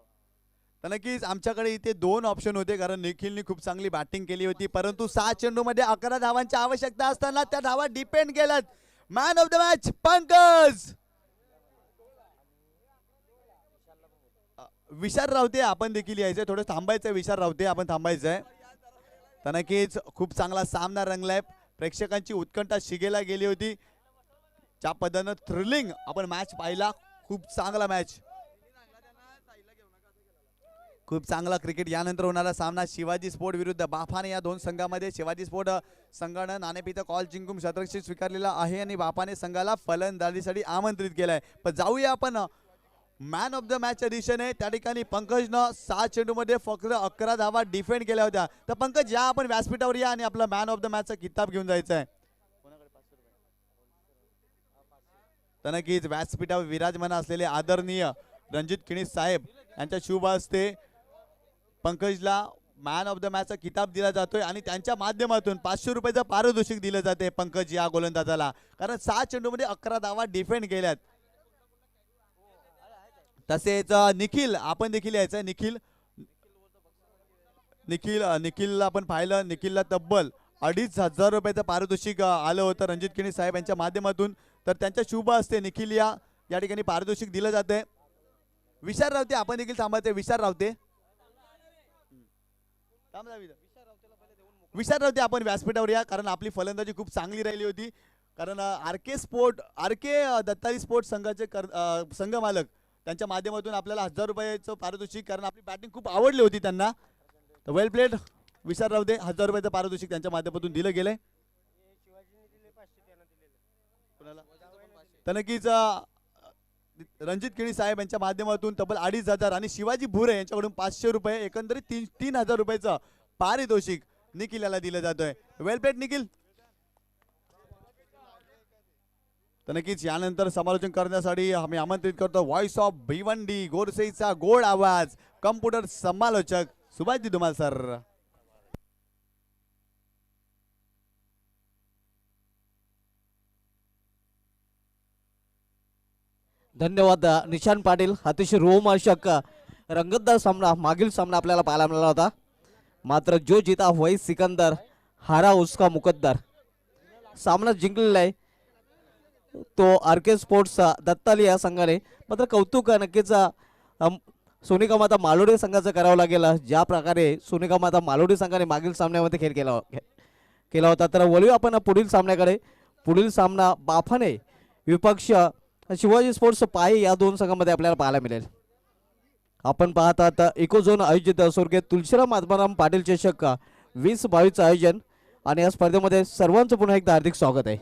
तर नक्कीच आमच्याकडे इथे 2 ऑप्शन होते, कारण निखिलने खूप चांगली बॅटिंग केली होती, परंतु 6 चेंडू मध्ये 11 धावांची आवश्यकता असताना त्या धावा डिपेंड केल्यात. Man of the match Pankaj. Vishal Rawate आपण देखील यायचंय, थोडं थांबायचंय. विशाल रावते आपण थांबायचंय. तर नक्कीच खूप चांगला सामना रंगलाय. प्रेक्षकांची उत्कंठा शिगेला गेली होती. ज्या पद्धतीनं थ्रिलिंग आपण मॅच पाहिला, खूप चांगला मॅच, खूप चांगला क्रिकेट. यानंतर होणारा सामना शिवाजी स्पोर्ट विरुद्ध बाफाने. या 2 संघामध्ये शिवाजी स्पोर्ट संघानं नाणेफेचा कॉल जिंकून शतरक्षक स्वीकारलेला आहे आणि बाफाने संघाला फलंदाजीसाठी आमंत्रित केलंय. पण जाऊया आपण man of the match edition आहे. त्या ठिकाणी पंकजनं 6 चेंडूमध्ये फक्त 11 धावा डिफेंड केल्या होत्या. तर पंकज, या आपण व्यासपीठावर या आणि आपला मॅन ऑफ द मॅचचा किताब घेऊन जायचा आहे. तर नक्कीच व्यासपीठावर विराजमान असलेले आदरणीय रणजित किणीस साहेब यांच्या शुभ हस्ते पंकजला मॅन ऑफ द मॅचचा किताब दिला जातोय आणि त्यांच्या माध्यमातून 500 रुपयाचं पारितोषिक दिलं जाते पंकज या गोलंदाजाला, कारण 6 चेंडूमध्ये 11 धावा डिफेंड केल्यात. तसेच निखिल आपण देखील यायचं. निखिलला आपण पाहिलं, निखिलला तब्बल 2,500 रुपयाचं पारितोषिक आलं होतं रणजित किणीस साहेब यांच्या माध्यमातून. तर त्यांच्या शुभ हस्ते निखिल या ठिकाणी पारितोषिक दिलं जाते. विशाल रावते आपण देखील थांबायचे. विशाल रावते आपण व्यासपीठावर या, कारण आपली फलंदाजी खूप चांगली राहिली होती. कारण आरके दत्ताली स्पोर्ट संघाचे संघ मालक त्यांच्या माध्यमातून आपल्याला 1000 रुपयाचं पारितोषिक, कारण आपली बॅटिंग खूप आवडली होती त्यांना. तर वेल प्लेड विशाल रावते, 1000 रुपयाचं पारितोषिक त्यांच्या माध्यमातून दिलं गेलंय. तर नक्कीच रणजित केळी साहेब यांच्या माध्यमातून तब्बल 2500 आणि शिवाजी भुरे यांच्याकडून 500 रुपये, एकंदरीत 3000 रुपयाचं पारितोषिक निखिल याला दिलं जातोय. वेल प्लेड निखिल. तर नक्कीच यानंतर समालोचन करण्यासाठी आम्ही आमंत्रित करतो व्हॉइस ऑफ भिवंडी, गोरसेचा गोड आवाज, कम्प्युटर समालोचक सुभाषजी धुमाल सर. धन्यवाद निशांत पाटील. अतिशय रोमहर्षक रंगतदार सामना मागील सामना आपल्याला पाहायला मिळाला होता. मात्र जो जीता वही सिकंदर, हारा उसका मुकद्दर. सामना जिंकलेला आहे तो आरके स्पोर्ट्स दत्ताली या संघाने. मात्र कौतुक नक्कीच सोनिका माता मालोडी संघाचं करावं लागेल. ज्या प्रकारे सोनिका माता मालोडी संघाने मागील सामन्यामध्ये खेळ केला होता. तर वळूया आपण पुढील सामन्याकडे. पुढील सामना बाफाने विपक्ष शिवाजी स्पोर्ट्स पाये या दोन संघांमध्ये आपल्याला पाहायला मिळेल. आपण पाहत आहात इकोझोन आयोजित स्वर्गीय तुळशीराम आत्माराम पाटील चषक 2022 आयोजन आणि या स्पर्धेमध्ये सर्वांचं पुन्हा एकदा हार्दिक स्वागत आहे.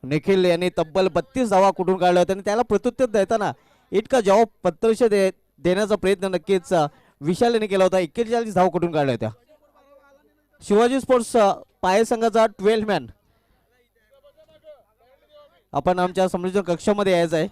निखिल यांनी तब्बल 32 धावा कुठून काढल्या होत्या आणि त्याला प्रत्युत्तर देताना इतका जवाब पत्रश देण्याचा प्रयत्न नक्कीच विशाल यांनी केला होता. 41 धावा कुठून काढल्या होत्या. शिवाजी स्पोर्ट्स पाये संघाचा 12 मॅन आपण आमच्या संयोजन कक्षामध्ये यायचं आहे.